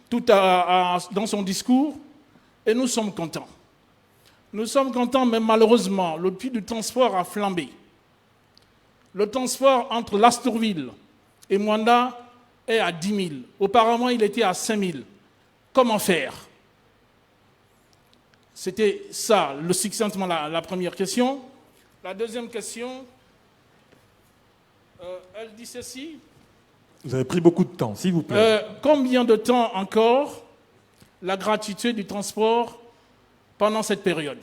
tout dans son discours et nous sommes contents. Nous sommes contents, mais malheureusement, le prix du transport a flambé. Le transport entre Lastourville et Mwanda est à 10 000. Auparavant, il était à 5 000. Comment faire? C'était ça, succinctement, la première question. La deuxième question, elle dit ceci. Vous avez pris beaucoup de temps, s'il vous plaît. Combien de temps encore la gratuité du transport pendant cette période?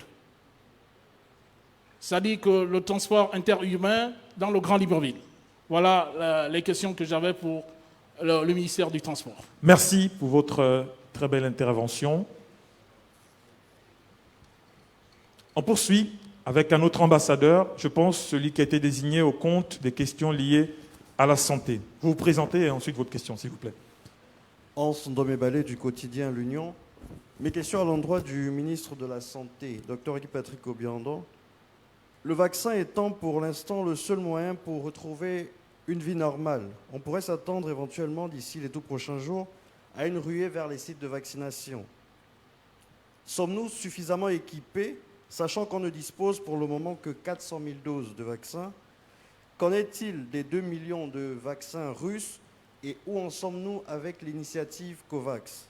C'est-à-dire que le transport interurbain dans le Grand Libreville. Voilà les questions que j'avais pour le ministère du Transport. Merci pour votre très belle intervention. On poursuit avec un autre ambassadeur, je pense celui qui a été désigné au compte des questions liées à la santé. Vous vous présentez et ensuite votre question, s'il vous plaît. Hans Ndomé-Balé du quotidien L'Union. Mes questions à l'endroit du ministre de la Santé, Dr Guy Patrick Obiandon. Le vaccin étant pour l'instant le seul moyen pour retrouver une vie normale, on pourrait s'attendre éventuellement d'ici les tout prochains jours à une ruée vers les sites de vaccination. Sommes-nous suffisamment équipés, sachant qu'on ne dispose pour le moment que 400 000 doses de vaccins? Qu'en est-il des 2 millions de vaccins russes et où en sommes-nous avec l'initiative COVAX?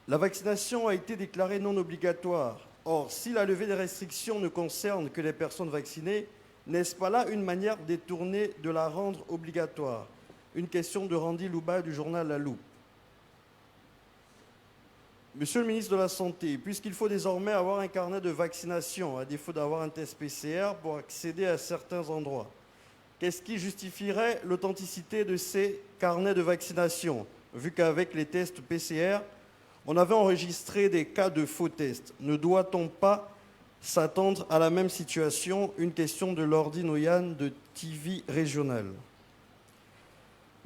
La vaccination a été déclarée non obligatoire. Or, si la levée des restrictions ne concerne que les personnes vaccinées, n'est-ce pas là une manière détournée de la rendre obligatoire? Une question de Randy Louba du journal La Loupe. Monsieur le ministre de la Santé, puisqu'il faut désormais avoir un carnet de vaccination, à défaut d'avoir un test PCR pour accéder à certains endroits, qu'est-ce qui justifierait l'authenticité de ces carnets de vaccination, vu qu'avec les tests PCR, on avait enregistré des cas de faux tests? Ne doit-on pas s'attendre à la même situation? Une question de Lordi Noyan de TV Régional.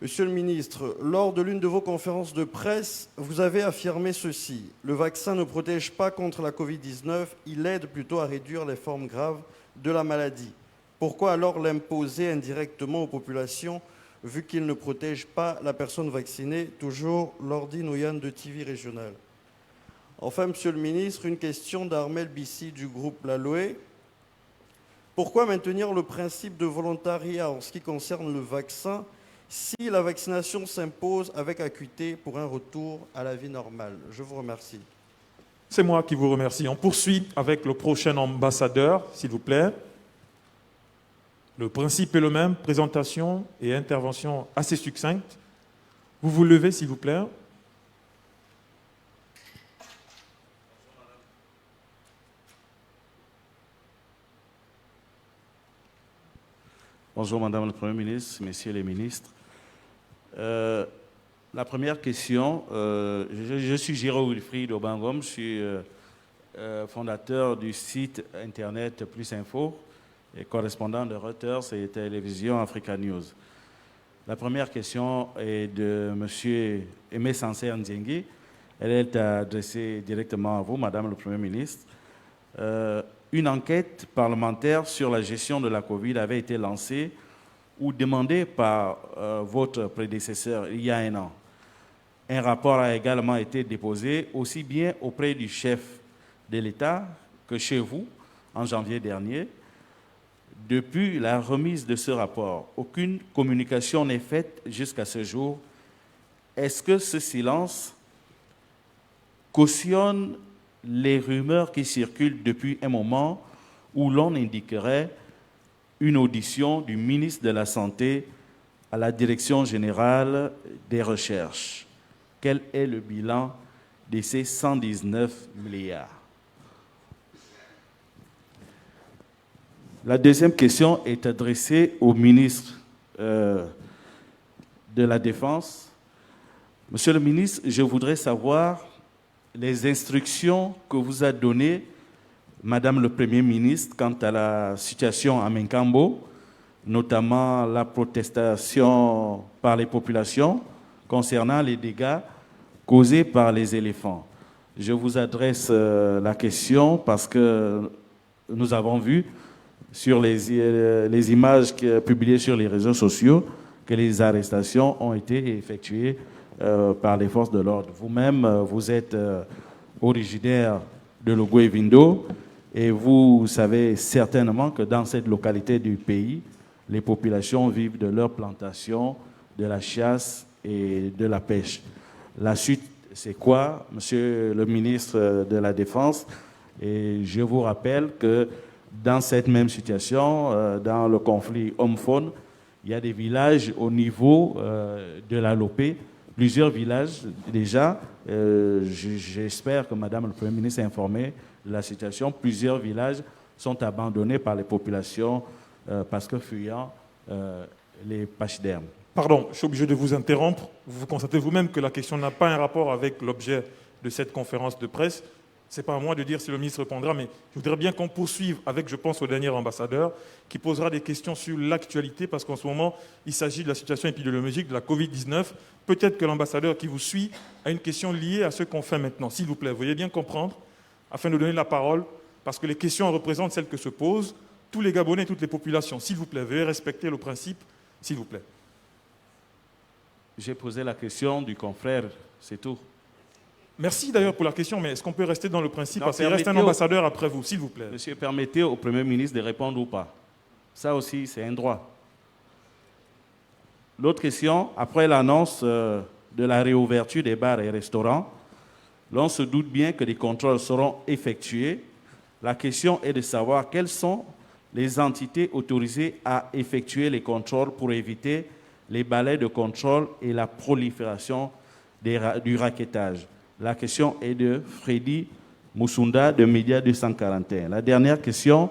Monsieur le ministre, lors de l'une de vos conférences de presse, vous avez affirmé ceci: le vaccin ne protège pas contre la Covid-19, il aide plutôt à réduire les formes graves de la maladie. Pourquoi alors l'imposer indirectement aux populations, vu qu'il ne protège pas la personne vaccinée? Toujours Lordi Noyan de TV Régional. Enfin, monsieur le ministre, une question d'Armel Bissi du groupe Laloé. Pourquoi maintenir le principe de volontariat en ce qui concerne le vaccin si la vaccination s'impose avec acuité pour un retour à la vie normale? Je vous remercie. C'est moi qui vous remercie. On poursuit avec le prochain ambassadeur, s'il vous plaît. Le principe est le même, présentation et intervention assez succincte. Vous vous levez, s'il vous plaît. Bonjour Madame le Premier ministre, Messieurs les ministres. La première question, je suis Giraud Wilfried Obangom, je suis fondateur du site internet Plus Info et correspondant de Reuters et Télévision Africa News. La première question est de M. Aimé Sansé Nziengui. Elle est adressée directement à vous, Madame le Premier ministre. Une enquête parlementaire sur la gestion de la Covid avait été lancée ou demandée par votre prédécesseur il y a un an. Un rapport a également été déposé aussi bien auprès du chef de l'État que chez vous en janvier dernier. Depuis la remise de ce rapport, aucune communication n'est faite jusqu'à ce jour. Est-ce que ce silence cautionne les rumeurs qui circulent depuis un moment où l'on indiquerait une audition du ministre de la Santé à la Direction générale des recherches. Quel est le bilan de ces 119 milliards? La deuxième question est adressée au ministre de la Défense. Monsieur le ministre, je voudrais savoir les instructions que vous a données Madame le Premier ministre quant à la situation à Menkambo, notamment la protestation par les populations concernant les dégâts causés par les éléphants. Je vous adresse la question parce que nous avons vu sur les images publiées sur les réseaux sociaux que les arrestations ont été effectuées par les forces de l'ordre. Vous-même, vous êtes originaire de Logoué-Vindo et vous savez certainement que dans cette localité du pays, les populations vivent de leur plantation, de la chasse et de la pêche. La suite, c'est quoi, Monsieur le ministre de la Défense? Et je vous rappelle que dans cette même situation, dans le conflit homme-faune, il y a des villages au niveau de la Lopé, plusieurs villages déjà. J'espère que Madame le Premier ministre est informée de la situation. Plusieurs villages sont abandonnés par les populations parce que fuyant les pachydermes. Pardon, je suis obligé de vous interrompre. Vous constatez vous-même que la question n'a pas un rapport avec l'objet de cette conférence de presse. Ce n'est pas à moi de dire si le ministre répondra, mais je voudrais bien qu'on poursuive avec, je pense, au dernier ambassadeur qui posera des questions sur l'actualité, parce qu'en ce moment, il s'agit de la situation épidémiologique de la Covid-19. Peut-être que l'ambassadeur qui vous suit a une question liée à ce qu'on fait maintenant. S'il vous plaît, veuillez bien comprendre, afin de donner la parole, parce que les questions représentent celles que se posent tous les Gabonais et toutes les populations. S'il vous plaît, veuillez respecter le principe, s'il vous plaît. J'ai posé la question du confrère, c'est tout. Merci d'ailleurs pour la question, mais est-ce qu'on peut rester dans le principe? Non, parce qu'il reste un ambassadeur après vous, s'il vous plaît. Monsieur, permettez au Premier ministre de répondre ou pas. Ça aussi, c'est un droit. L'autre question, après l'annonce de la réouverture des bars et restaurants, l'on se doute bien que des contrôles seront effectués. La question est de savoir quelles sont les entités autorisées à effectuer les contrôles pour éviter les balais de contrôle et la prolifération du rackettage. La question est de Freddy Moussunda de Média 241. La dernière question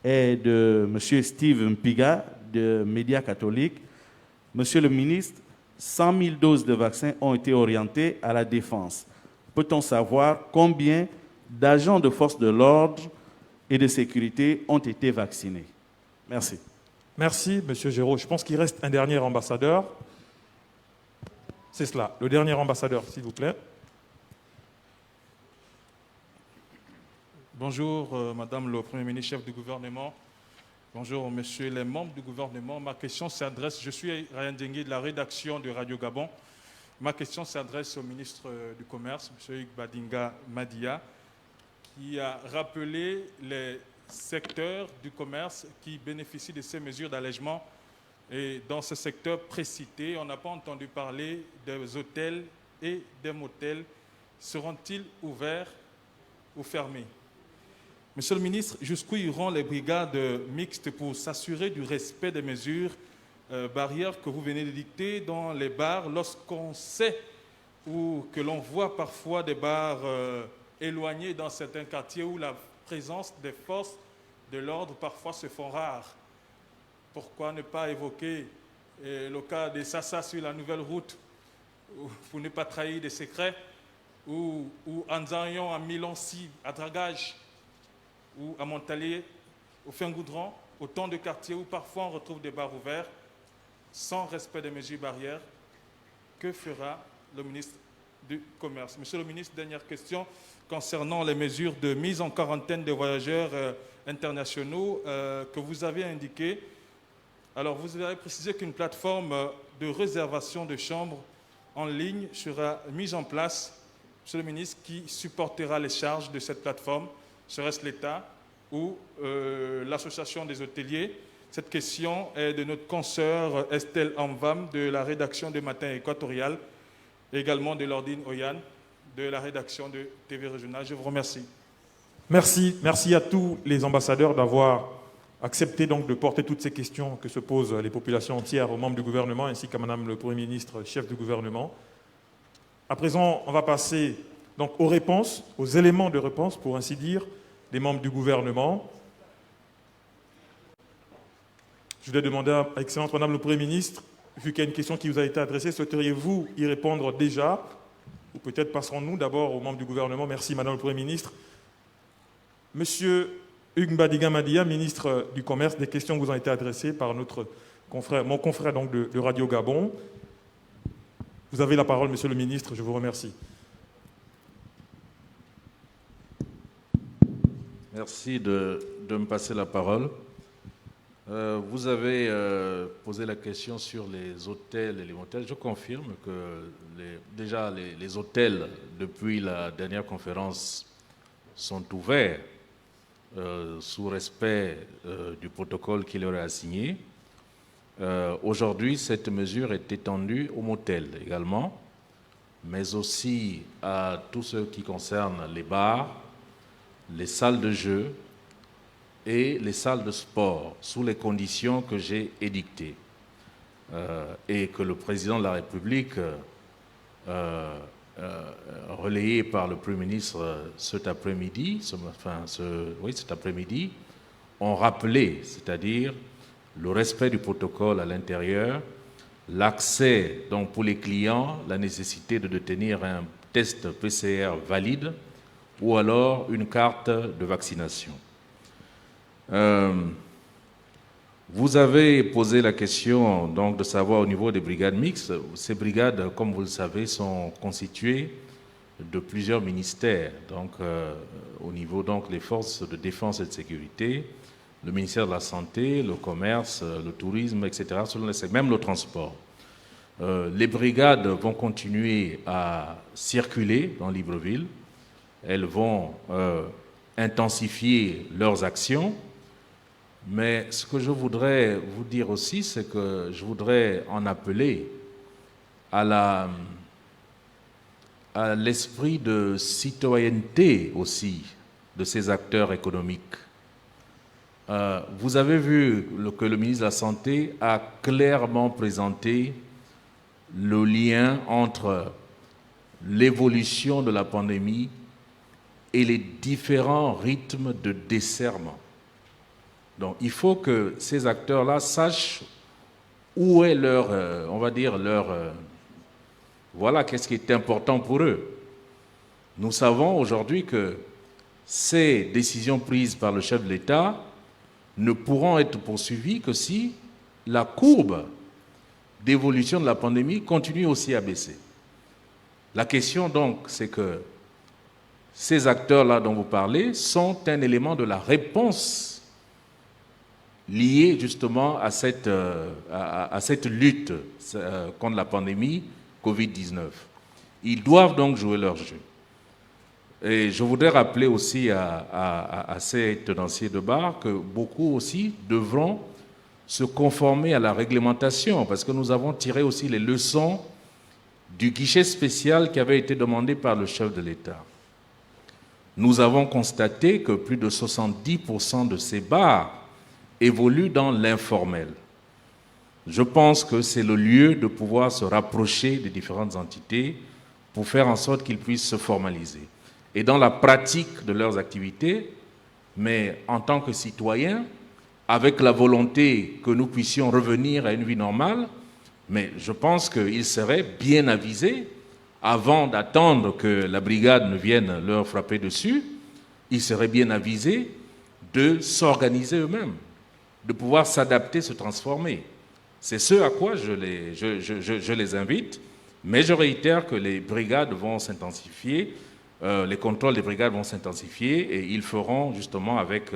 est de M. Steve Mpiga de Média Catholique. Monsieur le ministre, 100 000 doses de vaccins ont été orientées à la défense. Peut-on savoir combien d'agents de force de l'ordre et de sécurité ont été vaccinés? Merci. Merci, M. Géraud. Je pense qu'il reste un dernier ambassadeur. C'est cela, le dernier ambassadeur, s'il vous plaît. Bonjour, Madame le Premier ministre, chef du gouvernement. Bonjour, Messieurs les membres du gouvernement. Ma question s'adresse, je suis Ryan Dengue de la rédaction de Radio Gabon. Ma question s'adresse au ministre du Commerce, M. Hugues Badinga Madia, qui a rappelé les secteurs du commerce qui bénéficient de ces mesures d'allègement. Et dans ce secteur précité, on n'a pas entendu parler des hôtels et des motels. Seront-ils ouverts ou fermés? Monsieur le ministre, jusqu'où iront les brigades mixtes pour s'assurer du respect des mesures barrières que vous venez de dicter dans les bars, lorsqu'on sait ou que l'on voit parfois des bars éloignés dans certains quartiers où la présence des forces de l'ordre parfois se font rares? Pourquoi ne pas évoquer le cas des Sassa sur la nouvelle route pour ne pas trahir des secrets, ou Anzanyon à Milonsi à Dragage, ou à Montalier, au Fin-Goudron, autant de quartiers où parfois on retrouve des bars ouverts sans respect des mesures barrières. Que fera le ministre du Commerce? Monsieur le ministre, dernière question concernant les mesures de mise en quarantaine des voyageurs internationaux que vous avez indiquées. Alors, vous avez précisé qu'une plateforme de réservation de chambres en ligne sera mise en place. Monsieur le ministre, qui supportera les charges de cette plateforme? Serait-ce l'État ou l'association des hôteliers? Cette question est de notre consoeur Estelle Amvam de la rédaction de Matin Équatorial et également de Lordine Oyan de la rédaction de TV Régionale. Je vous remercie. Merci à tous les ambassadeurs d'avoir accepté donc de porter toutes ces questions que se posent les populations entières aux membres du gouvernement ainsi qu'à Madame le Premier ministre, chef du gouvernement. À présent, on va passer donc aux réponses, aux éléments de réponse, pour ainsi dire, des membres du gouvernement. Je voudrais demander à Excellence Madame le Premier ministre, vu qu'il y a une question qui vous a été adressée, souhaiteriez-vous y répondre déjà? Ou peut-être passerons-nous d'abord aux membres du gouvernement. Merci Madame le Premier ministre. Monsieur Hugues Mbadiga-Madia, ministre du Commerce, des questions vous ont été adressées par mon confrère donc de Radio Gabon. Vous avez la parole, Monsieur le ministre, je vous remercie. Merci de me passer la parole. Vous avez posé la question sur les hôtels et les motels. Je confirme que déjà les hôtels, depuis la dernière conférence, sont ouverts sous respect du protocole qui leur est assigné. Aujourd'hui, cette mesure est étendue aux motels également, mais aussi à tout ce qui concerne les bars, les salles de jeu et les salles de sport, sous les conditions que j'ai édictées et que le président de la République, relayé par le Premier ministre cet après-midi, cet après-midi, ont rappelé, c'est-à-dire le respect du protocole à l'intérieur, l'accès donc pour les clients, la nécessité de détenir un test PCR valide ou alors une carte de vaccination. Vous avez posé la question donc de savoir au niveau des brigades mixtes. Ces brigades, comme vous le savez, sont constituées de plusieurs ministères. Donc, au niveau donc les forces de défense et de sécurité, le ministère de la Santé, le commerce, le tourisme, etc., même le transport. Les brigades vont continuer à circuler dans Libreville. Elles vont intensifier leurs actions. Mais ce que je voudrais vous dire aussi, c'est que je voudrais en appeler à l'esprit de citoyenneté aussi de ces acteurs économiques. Vous avez vu que le ministre de la Santé a clairement présenté le lien entre l'évolution de la pandémie et les différents rythmes de desserrement. Donc, il faut que ces acteurs-là sachent où est leur, on va dire, voilà, qu'est-ce qui est important pour eux. Nous savons aujourd'hui que ces décisions prises par le chef de l'État ne pourront être poursuivies que si la courbe d'évolution de la pandémie continue aussi à baisser. La question donc, c'est que ces acteurs-là dont vous parlez sont un élément de la réponse liée justement à cette lutte contre la pandémie Covid-19. Ils doivent donc jouer leur jeu. Et je voudrais rappeler aussi à ces tenanciers de bar que beaucoup aussi devront se conformer à la réglementation, parce que nous avons tiré aussi les leçons du guichet spécial qui avait été demandé par le chef de l'État. Nous avons constaté que plus de 70% de ces bars évoluent dans l'informel. Je pense que c'est le lieu de pouvoir se rapprocher des différentes entités pour faire en sorte qu'ils puissent se formaliser. Et dans la pratique de leurs activités, mais en tant que citoyens, avec la volonté que nous puissions revenir à une vie normale, mais je pense qu'ils seraient bien avisés, avant d'attendre que la brigade ne vienne leur frapper dessus, ils seraient bien avisés de s'organiser eux-mêmes, de pouvoir s'adapter, se transformer. C'est ce à quoi je les invite, mais je réitère que les brigades vont s'intensifier, les contrôles des brigades vont s'intensifier et ils feront justement avec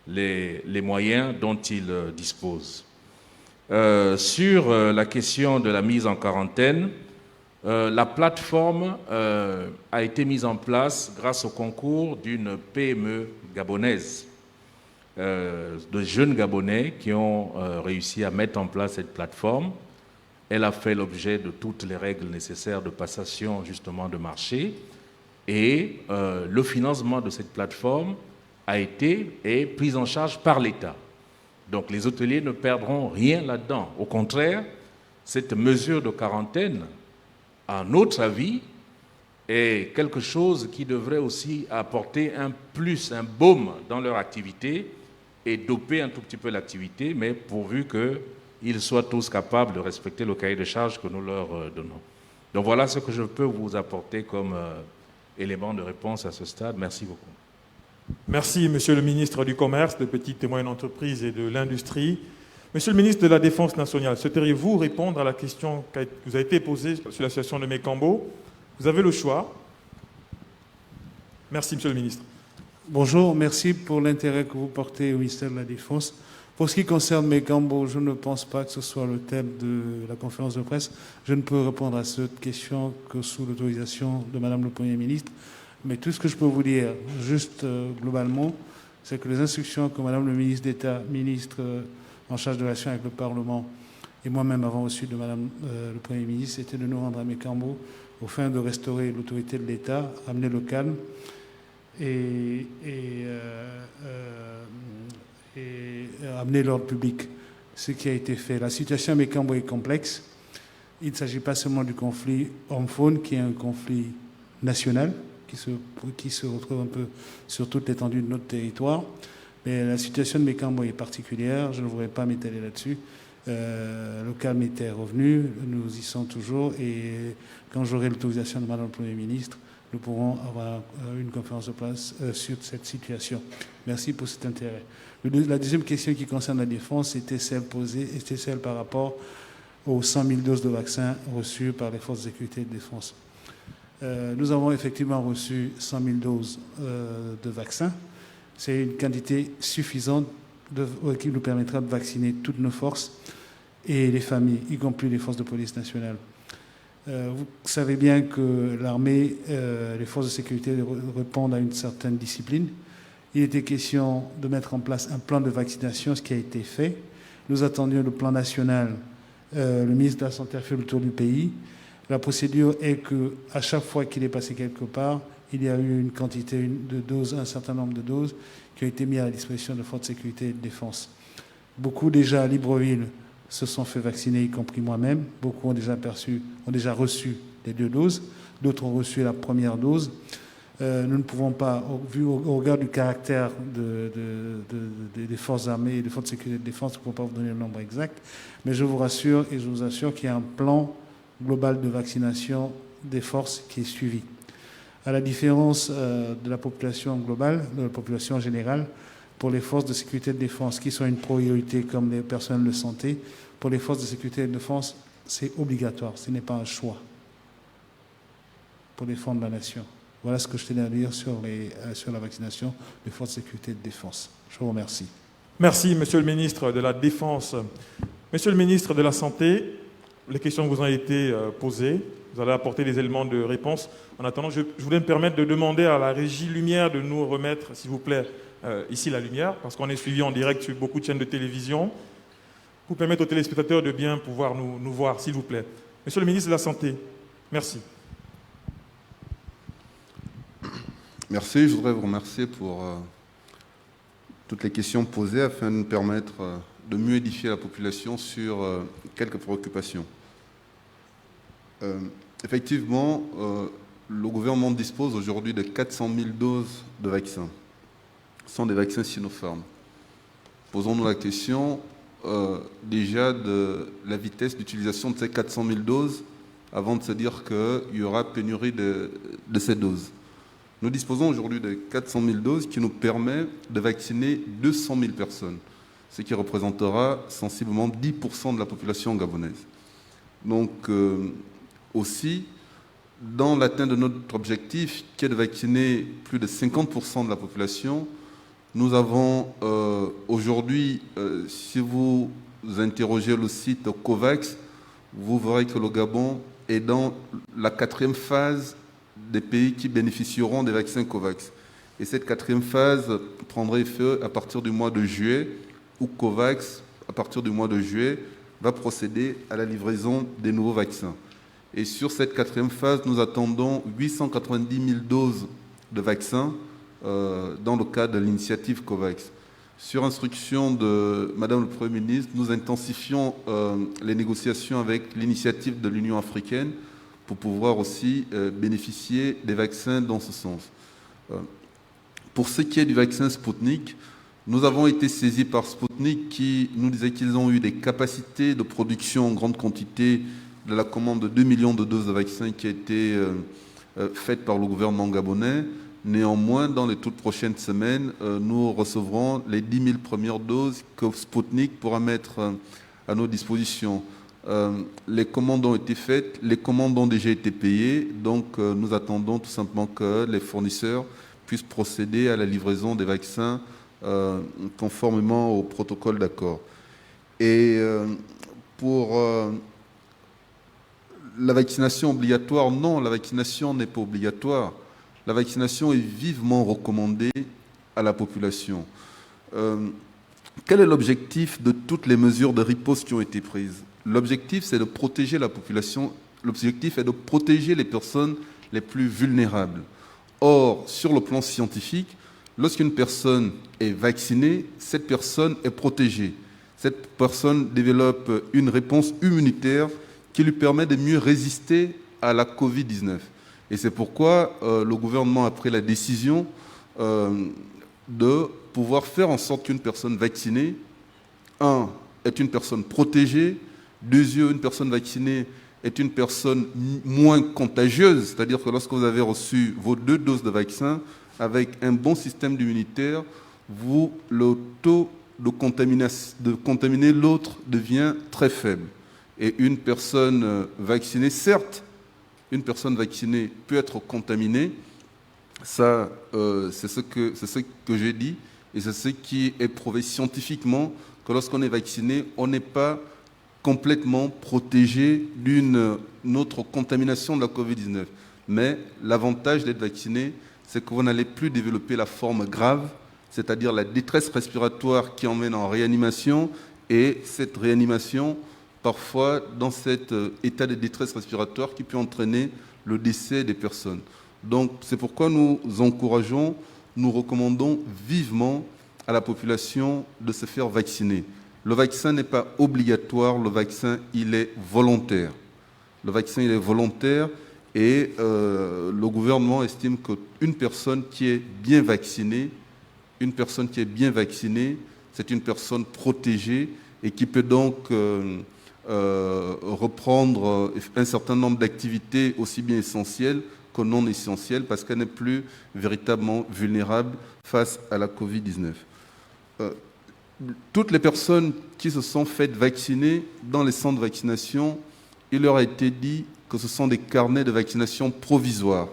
les moyens dont ils disposent. Sur la question de la mise en quarantaine, la plateforme a été mise en place grâce au concours d'une PME gabonaise, de jeunes Gabonais qui ont réussi à mettre en place cette plateforme. Elle a fait l'objet de toutes les règles nécessaires de passation justement de marché. Et le financement de cette plateforme a été et pris en charge par l'État. Donc les hôteliers ne perdront rien là-dedans. Au contraire, cette mesure de quarantaine, à notre avis, est quelque chose qui devrait aussi apporter un plus, un baume dans leur activité et doper un tout petit peu l'activité, mais pourvu qu'ils soient tous capables de respecter le cahier de charges que nous leur donnons. Donc voilà ce que je peux vous apporter comme élément de réponse à ce stade. Merci beaucoup. Merci, Monsieur le ministre du Commerce, des petites et moyennes entreprises et de l'Industrie. Monsieur le ministre de la Défense nationale, souhaiteriez-vous répondre à la question qui vous a été posée sur la situation de Mékambo? Vous avez le choix. Merci, Monsieur le ministre. Bonjour, merci pour l'intérêt que vous portez au ministère de la Défense. Pour ce qui concerne Mékambo, je ne pense pas que ce soit le thème de la conférence de presse. Je ne peux répondre à cette question que sous l'autorisation de Madame le Premier ministre. Mais tout ce que je peux vous dire, juste globalement, c'est que les instructions que Madame le ministre d'État, ministre en charge de relations avec le Parlement, et moi-même avons reçues de Madame le Premier ministre, c'était de nous rendre à Mékambo au fin de restaurer l'autorité de l'État, amener le calme et amener l'ordre public, ce qui a été fait. La situation à Mékambo est complexe. Il ne s'agit pas seulement du conflit homme-faune, qui est un conflit national, qui se retrouve un peu sur toute l'étendue de notre territoire. Mais la situation de Mékambo est particulière, je ne voudrais pas m'étaler là-dessus. Le calme était revenu, nous y sommes toujours, et quand j'aurai l'autorisation de Madame le Premier ministre, nous pourrons avoir une conférence de presse sur cette situation. Merci pour cet intérêt. La deuxième question qui concerne la défense était celle par rapport aux 100 000 doses de vaccins reçues par les forces de sécurité et de défense. Nous avons effectivement reçu 100 000 doses de vaccins. C'est une quantité suffisante qui nous permettra de vacciner toutes nos forces et les familles, y compris les forces de police nationale. Vous savez bien que l'armée, les forces de sécurité répondent à une certaine discipline. Il était question de mettre en place un plan de vaccination, ce qui a été fait. Nous attendions le plan national. Le ministre de la Santé a fait le tour du pays. La procédure est qu'à chaque fois qu'il est passé quelque part, il y a eu une quantité de doses, un certain nombre de doses qui ont été mises à la disposition de forces de sécurité et de défense. Beaucoup déjà à Libreville se sont fait vacciner, y compris moi-même. Beaucoup ont déjà reçu les 2 doses. D'autres ont reçu la première dose. Nous ne pouvons pas, au regard du caractère des forces armées et des forces de sécurité et de défense, nous ne pouvons pas vous donner le nombre exact. Mais je vous rassure et je vous assure qu'il y a un plan global de vaccination des forces qui est suivi. À la différence de la population globale, de la population générale, pour les forces de sécurité et de défense qui sont une priorité comme les personnels de santé, pour les forces de sécurité et de défense, c'est obligatoire, ce n'est pas un choix pour défendre la nation. Voilà ce que je tenais à dire sur la vaccination des forces de sécurité et de défense. Je vous remercie. Merci, Monsieur le ministre de la Défense. Monsieur le ministre de la Santé, les questions vous ont été posées. Vous allez apporter des éléments de réponse. En attendant, je voulais me permettre de demander à la régie Lumière de nous remettre, s'il vous plaît, ici la lumière, parce qu'on est suivi en direct sur beaucoup de chaînes de télévision. Pour permettre aux téléspectateurs de bien pouvoir nous voir, s'il vous plaît. Monsieur le ministre de la Santé, merci. Merci, je voudrais vous remercier pour toutes les questions posées afin de nous permettre de mieux édifier la population sur quelques préoccupations. Effectivement, le gouvernement dispose aujourd'hui de 400 000 doses de vaccins. Ce sont des vaccins Sinopharm. Posons-nous la question déjà de la vitesse d'utilisation de ces 400 000 doses avant de se dire qu'il y aura pénurie de ces doses. Nous disposons aujourd'hui de 400 000 doses qui nous permet de vacciner 200 000 personnes, ce qui représentera sensiblement 10% de la population gabonaise. Donc, aussi, dans l'atteinte de notre objectif, qui est de vacciner plus de 50% de la population, nous avons aujourd'hui, si vous interrogez le site COVAX, vous verrez que le Gabon est dans la 4e phase des pays qui bénéficieront des vaccins COVAX. Et cette 4e phase prendrait effet à partir du mois de juillet, où COVAX, à partir du mois de juillet, va procéder à la livraison des nouveaux vaccins. Et sur cette 4e phase, nous attendons 890 000 doses de vaccins dans le cadre de l'initiative COVAX. Sur instruction de Madame le Premier ministre, nous intensifions les négociations avec l'initiative de l'Union africaine pour pouvoir aussi bénéficier des vaccins dans ce sens. Pour ce qui est du vaccin Sputnik, nous avons été saisis par Sputnik qui nous disait qu'ils ont eu des capacités de production en grande quantité de la commande de 2 millions de doses de vaccins qui a été faite par le gouvernement gabonais. Néanmoins, dans les toutes prochaines semaines, nous recevrons les 10 000 premières doses que Sputnik pourra mettre à nos dispositions. Les commandes ont été faites, les commandes ont déjà été payées, donc nous attendons tout simplement que les fournisseurs puissent procéder à la livraison des vaccins conformément au protocole d'accord. Et pour la vaccination obligatoire, non, la vaccination n'est pas obligatoire. La vaccination est vivement recommandée à la population. Quel est l'objectif de toutes les mesures de riposte qui ont été prises? L'objectif, c'est de protéger la population. L'objectif est de protéger les personnes les plus vulnérables. Or, sur le plan scientifique, lorsqu'une personne est vaccinée, cette personne est protégée. Cette personne développe une réponse immunitaire qui lui permet de mieux résister à la Covid-19. Et c'est pourquoi le gouvernement a pris la décision de pouvoir faire en sorte qu'une personne vaccinée, est une personne protégée, une personne vaccinée est une personne moins contagieuse, c'est-à-dire que lorsque vous avez reçu vos 2 doses de vaccin, avec un bon système immunitaire, le taux de contaminer l'autre devient très faible. Et une personne vaccinée, certes, une personne vaccinée peut être contaminée, ça, c'est ce que j'ai dit, et c'est ce qui est prouvé scientifiquement, que lorsqu'on est vacciné, on n'est pas complètement protégé d'une autre contamination de la Covid-19. Mais l'avantage d'être vacciné, c'est que vous n'allez plus développer la forme grave, c'est-à-dire la détresse respiratoire qui emmène en réanimation, et cette réanimation, parfois dans cet état de détresse respiratoire qui peut entraîner le décès des personnes. Donc c'est pourquoi nous encourageons, nous recommandons vivement à la population de se faire vacciner. Le vaccin n'est pas obligatoire, le vaccin il est volontaire. Le vaccin il est volontaire et le gouvernement estime qu'une personne qui est bien vaccinée, c'est une personne protégée et qui peut donc reprendre un certain nombre d'activités aussi bien essentielles que non essentielles parce qu'elle n'est plus véritablement vulnérable face à la Covid-19. Toutes les personnes qui se sont faites vacciner dans les centres de vaccination, il leur a été dit que ce sont des carnets de vaccination provisoires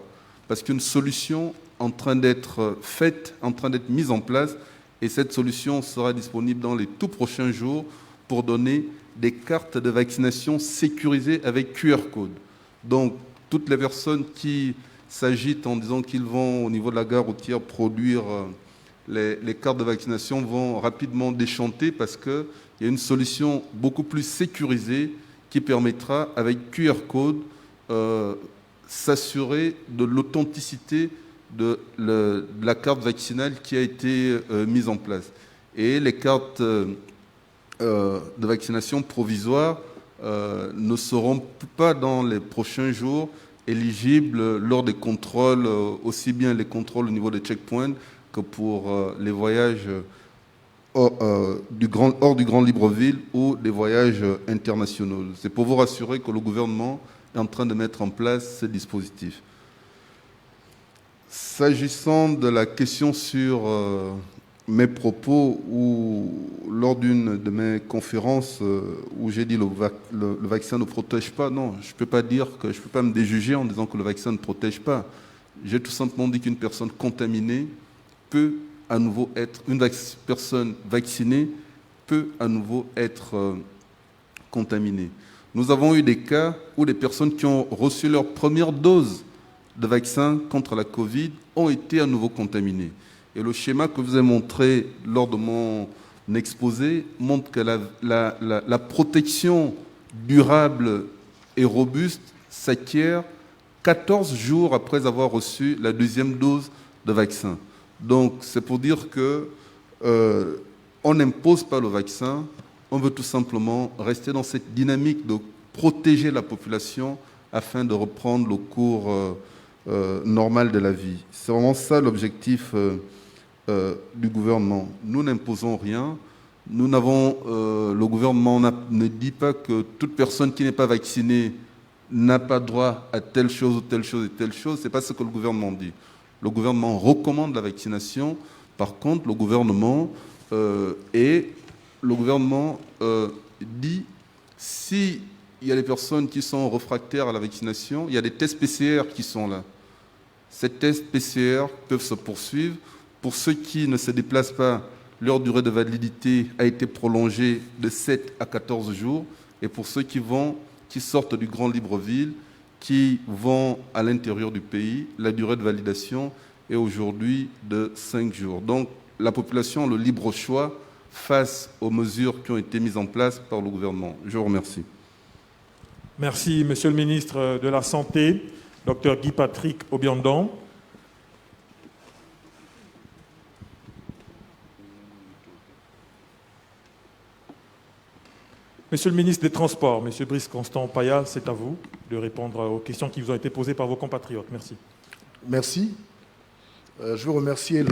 parce qu'une solution est en train d'être faite, en train d'être mise en place et cette solution sera disponible dans les tout prochains jours pour donner des cartes de vaccination sécurisées avec QR code. Donc, toutes les personnes qui s'agitent en disant qu'ils vont, au niveau de la gare routière, produire les cartes de vaccination vont rapidement déchanter parce qu'il y a une solution beaucoup plus sécurisée qui permettra, avec QR code, s'assurer de l'authenticité de la carte vaccinale qui a été mise en place. Et les cartes de vaccination provisoire ne seront pas dans les prochains jours éligibles lors des contrôles, aussi bien les contrôles au niveau des checkpoints que pour les voyages hors du Grand Libreville ou des voyages internationaux. C'est pour vous rassurer que le gouvernement est en train de mettre en place ce dispositif. S'agissant de la question sur mes propos ou lors d'une de mes conférences où j'ai dit le vaccin ne protège pas, non, je ne peux pas dire que je ne peux pas me déjuger en disant que le vaccin ne protège pas. J'ai tout simplement dit qu'une personne contaminée peut à nouveau être, une personne vaccinée peut à nouveau être contaminée. Nous avons eu des cas où des personnes qui ont reçu leur première dose de vaccin contre la Covid ont été à nouveau contaminées. Et le schéma que je vous ai montré lors de mon exposé montre que la protection durable et robuste, s'acquiert 14 jours après avoir reçu la deuxième dose de vaccin. Donc, c'est pour dire que on n'impose pas le vaccin, on veut tout simplement rester dans cette dynamique de protéger la population afin de reprendre le cours normal de la vie. C'est vraiment ça l'objectif du gouvernement. Nous n'imposons rien. Nous n'avons, le gouvernement ne dit pas que toute personne qui n'est pas vaccinée n'a pas droit à telle chose ou telle chose et telle chose. Ce n'est pas ce que le gouvernement dit. Le gouvernement recommande la vaccination. Par contre, le gouvernement dit si il y a des personnes qui sont réfractaires à la vaccination, il y a des tests PCR qui sont là. Ces tests PCR peuvent se poursuivre. Pour ceux qui ne se déplacent pas, leur durée de validité a été prolongée de 7 à 14 jours. Et pour ceux qui sortent du Grand Libreville, qui vont à l'intérieur du pays, la durée de validation est aujourd'hui de 5 jours. Donc la population a le libre choix face aux mesures qui ont été mises en place par le gouvernement. Je vous remercie. Merci, Monsieur le ministre de la Santé, Dr Guy Patrick Obiandon. Monsieur le ministre des Transports, Monsieur Brice Constant Paya, c'est à vous de répondre aux questions qui vous ont été posées par vos compatriotes. Merci. Merci. Je veux remercier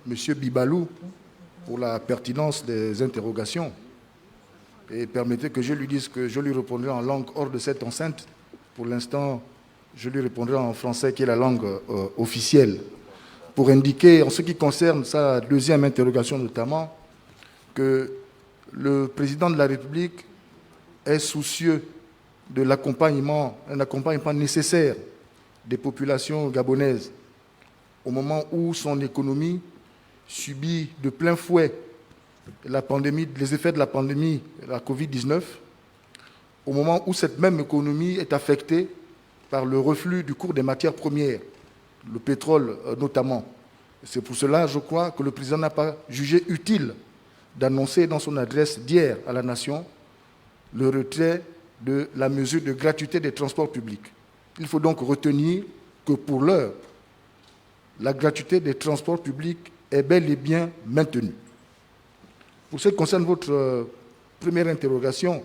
Monsieur Bibalou pour la pertinence des interrogations. Et permettez que je lui dise que je lui répondrai en langue hors de cette enceinte. Pour l'instant, je lui répondrai en français, qui est la langue officielle, pour indiquer, en ce qui concerne sa deuxième interrogation notamment, que le président de la République est soucieux de un accompagnement nécessaire des populations gabonaises au moment où son économie subit de plein fouet les effets de la pandémie, la Covid-19, au moment où cette même économie est affectée par le reflux du cours des matières premières, le pétrole notamment. C'est pour cela, je crois, que le président n'a pas jugé utile d'annoncer dans son adresse d'hier à la nation le retrait de la mesure de gratuité des transports publics. Il faut donc retenir que pour l'heure, la gratuité des transports publics est bel et bien maintenue. Pour ce qui concerne votre première interrogation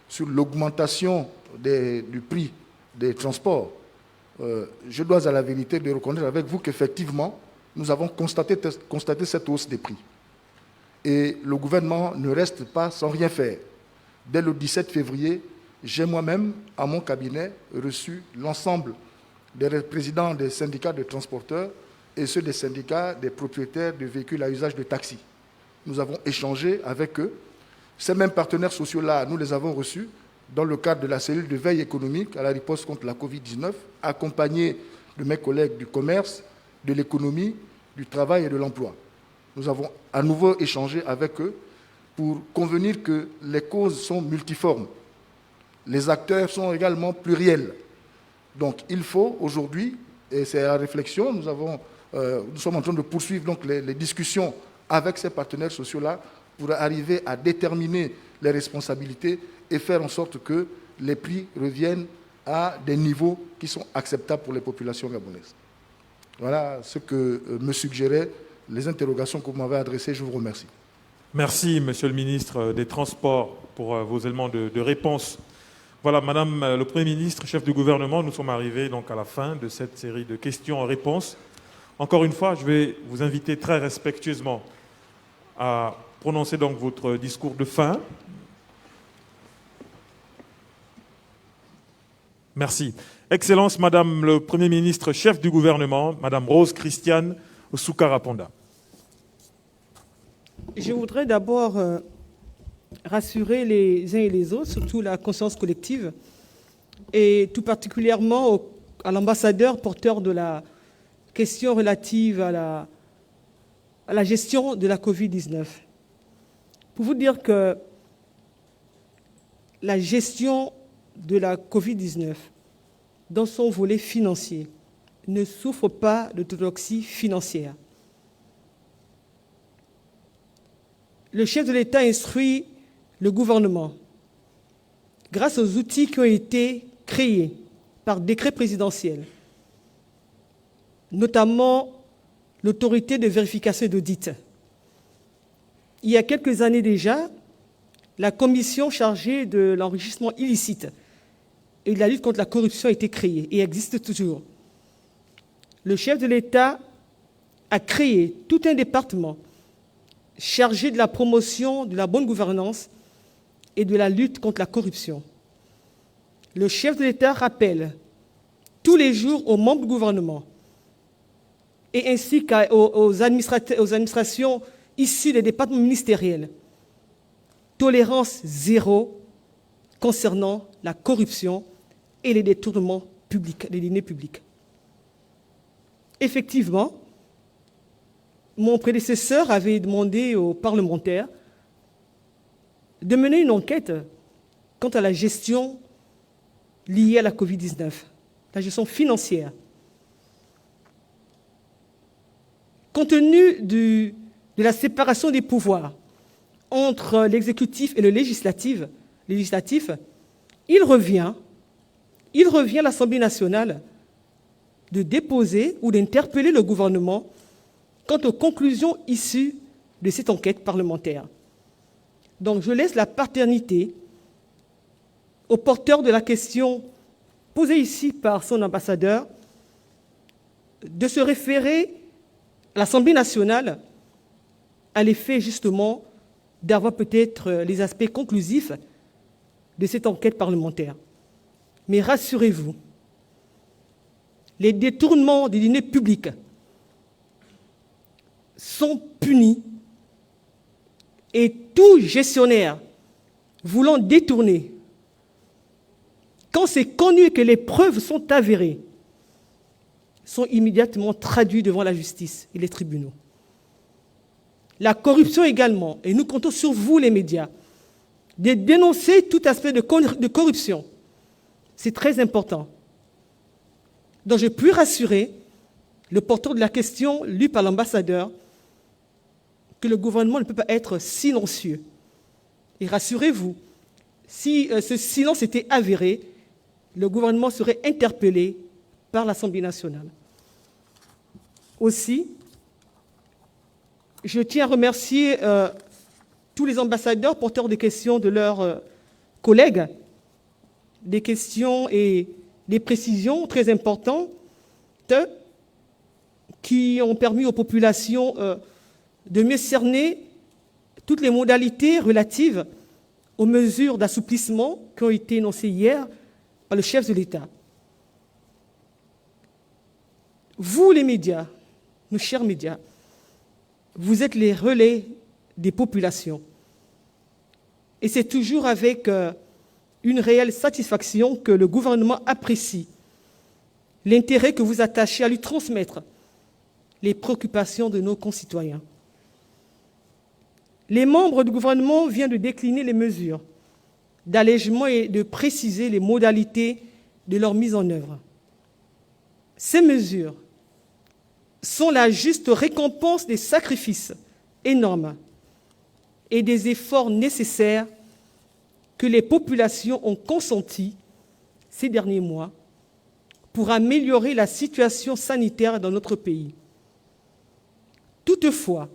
sur l'augmentation du prix des transports, je dois à la vérité de reconnaître avec vous qu'effectivement, nous avons constaté cette hausse des prix. Et le gouvernement ne reste pas sans rien faire. Dès le 17 février, j'ai moi-même, à mon cabinet, reçu l'ensemble des présidents des syndicats de transporteurs et ceux des syndicats des propriétaires de véhicules à usage de taxi. Nous avons échangé avec eux. Ces mêmes partenaires sociaux-là, nous les avons reçus dans le cadre de la cellule de veille économique à la riposte contre la Covid-19, accompagnés de mes collègues du commerce, de l'économie, du travail et de l'emploi. Nous avons à nouveau échangé avec eux pour convenir que les causes sont multiformes. Les acteurs sont également pluriels. Donc il faut aujourd'hui, et c'est la réflexion, nous sommes en train de poursuivre donc les discussions avec ces partenaires sociaux-là pour arriver à déterminer les responsabilités et faire en sorte que les prix reviennent à des niveaux qui sont acceptables pour les populations gabonaises. Voilà ce que me suggéraient les interrogations que vous m'avez adressées. Je vous remercie. Merci, Monsieur le ministre des Transports, pour vos éléments de réponse. Voilà, Madame le Premier ministre, chef du gouvernement, nous sommes arrivés donc à la fin de cette série de questions-réponses. Encore une fois, je vais vous inviter très respectueusement à prononcer donc votre discours de fin. Merci. Excellence, Madame le Premier ministre, chef du gouvernement, Madame Rose Christiane Soukaraponda. Je voudrais d'abord rassurer les uns et les autres, surtout la conscience collective, et tout particulièrement à l'ambassadeur porteur de la question relative à la gestion de la Covid-19. Pour vous dire que la gestion de la Covid-19, dans son volet financier, ne souffre pas d'orthodoxie financière. Le chef de l'État instruit le gouvernement, grâce aux outils qui ont été créé par décret présidentiel, notamment l'autorité de vérification et d'audit. Il y a quelques années déjà, la commission chargée de l'enrichissement illicite et de la lutte contre la corruption a été créée et existe toujours. Le chef de l'État a créé tout un département chargé de la promotion de la bonne gouvernance et de la lutte contre la corruption. Le chef de l'État rappelle tous les jours aux membres du gouvernement et ainsi qu'aux administrations issues des départements ministériels, tolérance zéro concernant la corruption et les détournements publics, des deniers publics. Effectivement, mon prédécesseur avait demandé aux parlementaires de mener une enquête quant à la gestion liée à la Covid-19, la gestion financière. Compte tenu de la séparation des pouvoirs entre l'exécutif et le législatif, il revient à l'Assemblée nationale de déposer ou d'interpeller le gouvernement quant aux conclusions issues de cette enquête parlementaire. Donc je laisse la paternité au porteur de la question posée ici par son ambassadeur de se référer à l'Assemblée nationale à l'effet justement d'avoir peut-être les aspects conclusifs de cette enquête parlementaire. Mais rassurez-vous, les détournements des deniers publics sont punis et tout gestionnaire voulant détourner, quand c'est connu et que les preuves sont avérées, sont immédiatement traduits devant la justice et les tribunaux. La corruption également, et nous comptons sur vous les médias, de dénoncer tout aspect de corruption. C'est très important. Donc je puis rassurer le porteur de la question lue par l'ambassadeur que le gouvernement ne peut pas être silencieux. Et rassurez-vous, si ce silence était avéré, le gouvernement serait interpellé par l'Assemblée nationale. Aussi, je tiens à remercier tous les ambassadeurs porteurs des questions de leurs collègues, des questions et des précisions très importantes qui ont permis aux populations de mieux cerner toutes les modalités relatives aux mesures d'assouplissement qui ont été énoncées hier par le chef de l'État. Vous, les médias, nos chers médias, vous êtes les relais des populations. Et c'est toujours avec une réelle satisfaction que le gouvernement apprécie l'intérêt que vous attachez à lui transmettre les préoccupations de nos concitoyens. Les membres du gouvernement viennent de décliner les mesures d'allègement et de préciser les modalités de leur mise en œuvre. Ces mesures sont la juste récompense des sacrifices énormes et des efforts nécessaires que les populations ont consentis ces derniers mois pour améliorer la situation sanitaire dans notre pays. Toutefois,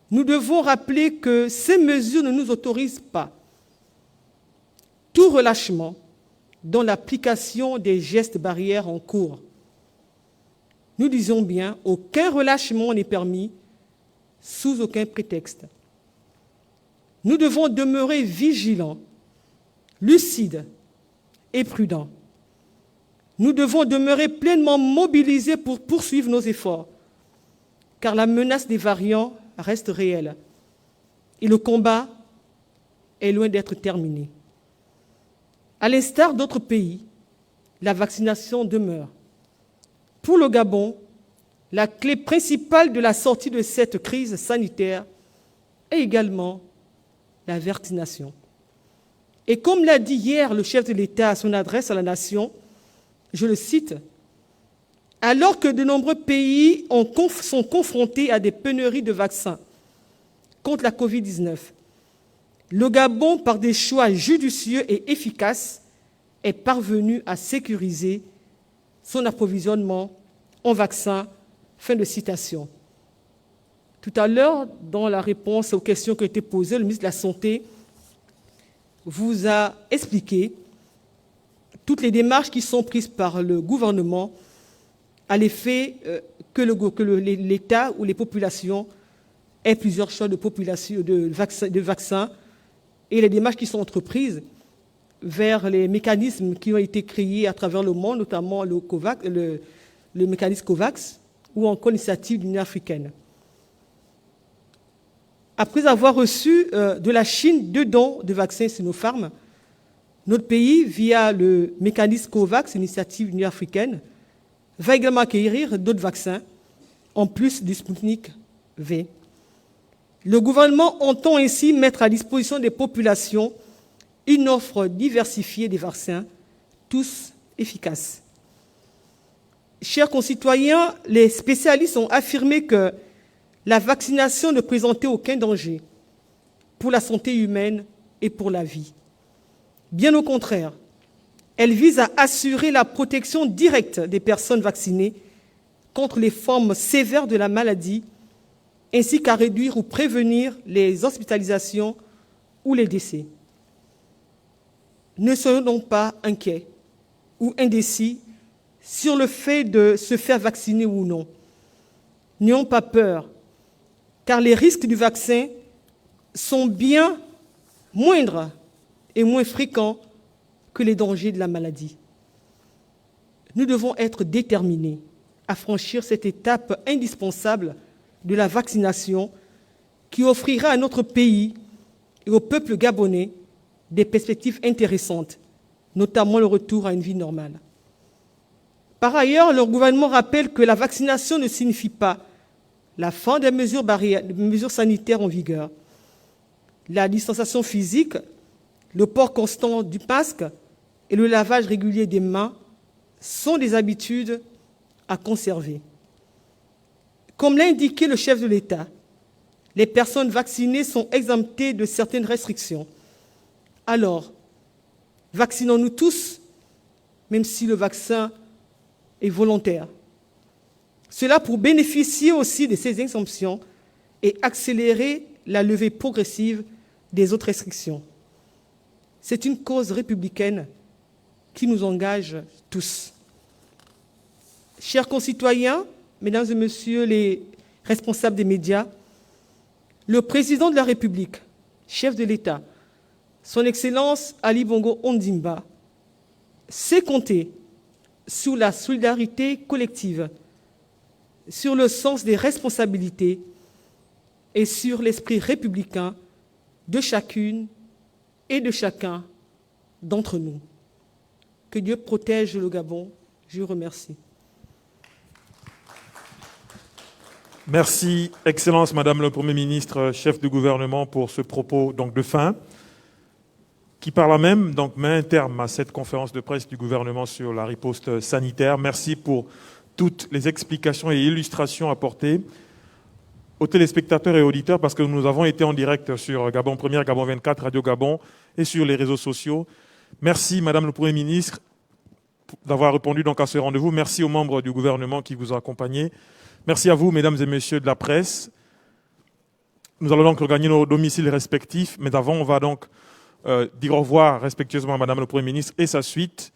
nous devons rappeler que ces mesures ne nous autorisent pas tout relâchement dans l'application des gestes barrières en cours. Nous disons bien, aucun relâchement n'est permis sous aucun prétexte. Nous devons demeurer vigilants, lucides et prudents. Nous devons demeurer pleinement mobilisés pour poursuivre nos efforts, car la menace des variants reste réelle et le combat est loin d'être terminé. À l'instar d'autres pays, la vaccination demeure. Pour le Gabon, la clé principale de la sortie de cette crise sanitaire est également la vaccination. Et comme l'a dit hier le chef de l'État à son adresse à la nation, je le cite, « Alors que de nombreux pays sont confrontés à des pénuries de vaccins contre la Covid-19, le Gabon, par des choix judicieux et efficaces, est parvenu à sécuriser son approvisionnement en vaccins. Fin de citation. Tout à l'heure, dans la réponse aux questions qui ont été posées, le ministre de la Santé vous a expliqué toutes les démarches qui sont prises par le gouvernement à l'effet que l'État ou les populations aient plusieurs choix de vaccins et les démarches qui sont entreprises vers les mécanismes qui ont été créés à travers le monde, notamment le mécanisme COVAX ou encore l'initiative de l'Union africaine. Après avoir reçu de la Chine 2 dons de vaccins Sinopharm, notre pays, via le mécanisme COVAX, l'initiative de l'Union africaine, va également acquérir d'autres vaccins, en plus du Sputnik V. Le gouvernement entend ainsi mettre à disposition des populations une offre diversifiée des vaccins, tous efficaces. Chers concitoyens, les spécialistes ont affirmé que la vaccination ne présentait aucun danger pour la santé humaine et pour la vie. Bien au contraire, elle vise à assurer la protection directe des personnes vaccinées contre les formes sévères de la maladie, ainsi qu'à réduire ou prévenir les hospitalisations ou les décès. Ne soyons donc pas inquiets ou indécis sur le fait de se faire vacciner ou non. N'ayons pas peur, car les risques du vaccin sont bien moindres et moins fréquents que les dangers de la maladie. Nous devons être déterminés à franchir cette étape indispensable de la vaccination qui offrira à notre pays et au peuple gabonais des perspectives intéressantes, notamment le retour à une vie normale. Par ailleurs, le gouvernement rappelle que la vaccination ne signifie pas la fin des mesures sanitaires en vigueur. La distanciation physique, le port constant du masque et le lavage régulier des mains sont des habitudes à conserver. Comme l'a indiqué le chef de l'État, les personnes vaccinées sont exemptées de certaines restrictions. Alors, vaccinons-nous tous, même si le vaccin est volontaire. Cela pour bénéficier aussi de ces exemptions et accélérer la levée progressive des autres restrictions. C'est une cause républicaine qui nous engage tous. Chers concitoyens, mesdames et messieurs les responsables des médias, le président de la République, chef de l'État, son Excellence Ali Bongo Ondimba, sait compter sur la solidarité collective, sur le sens des responsabilités et sur l'esprit républicain de chacune et de chacun d'entre nous. Que Dieu protège le Gabon. Je vous remercie. Merci, Excellence, Madame le Premier ministre, chef du gouvernement, pour ce propos de fin, qui par là même met un terme à cette conférence de presse du gouvernement sur la riposte sanitaire. Merci pour toutes les explications et illustrations apportées aux téléspectateurs et auditeurs, parce que nous avons été en direct sur Gabon Première, Gabon 24, Radio Gabon et sur les réseaux sociaux. Merci, Madame le Premier ministre, d'avoir répondu à ce rendez-vous. Merci aux membres du gouvernement qui vous ont accompagnés. Merci à vous, mesdames et messieurs de la presse. Nous allons donc regagner nos domiciles respectifs, mais d'avant, on va donc dire au revoir respectueusement à Madame le Premier ministre et sa suite.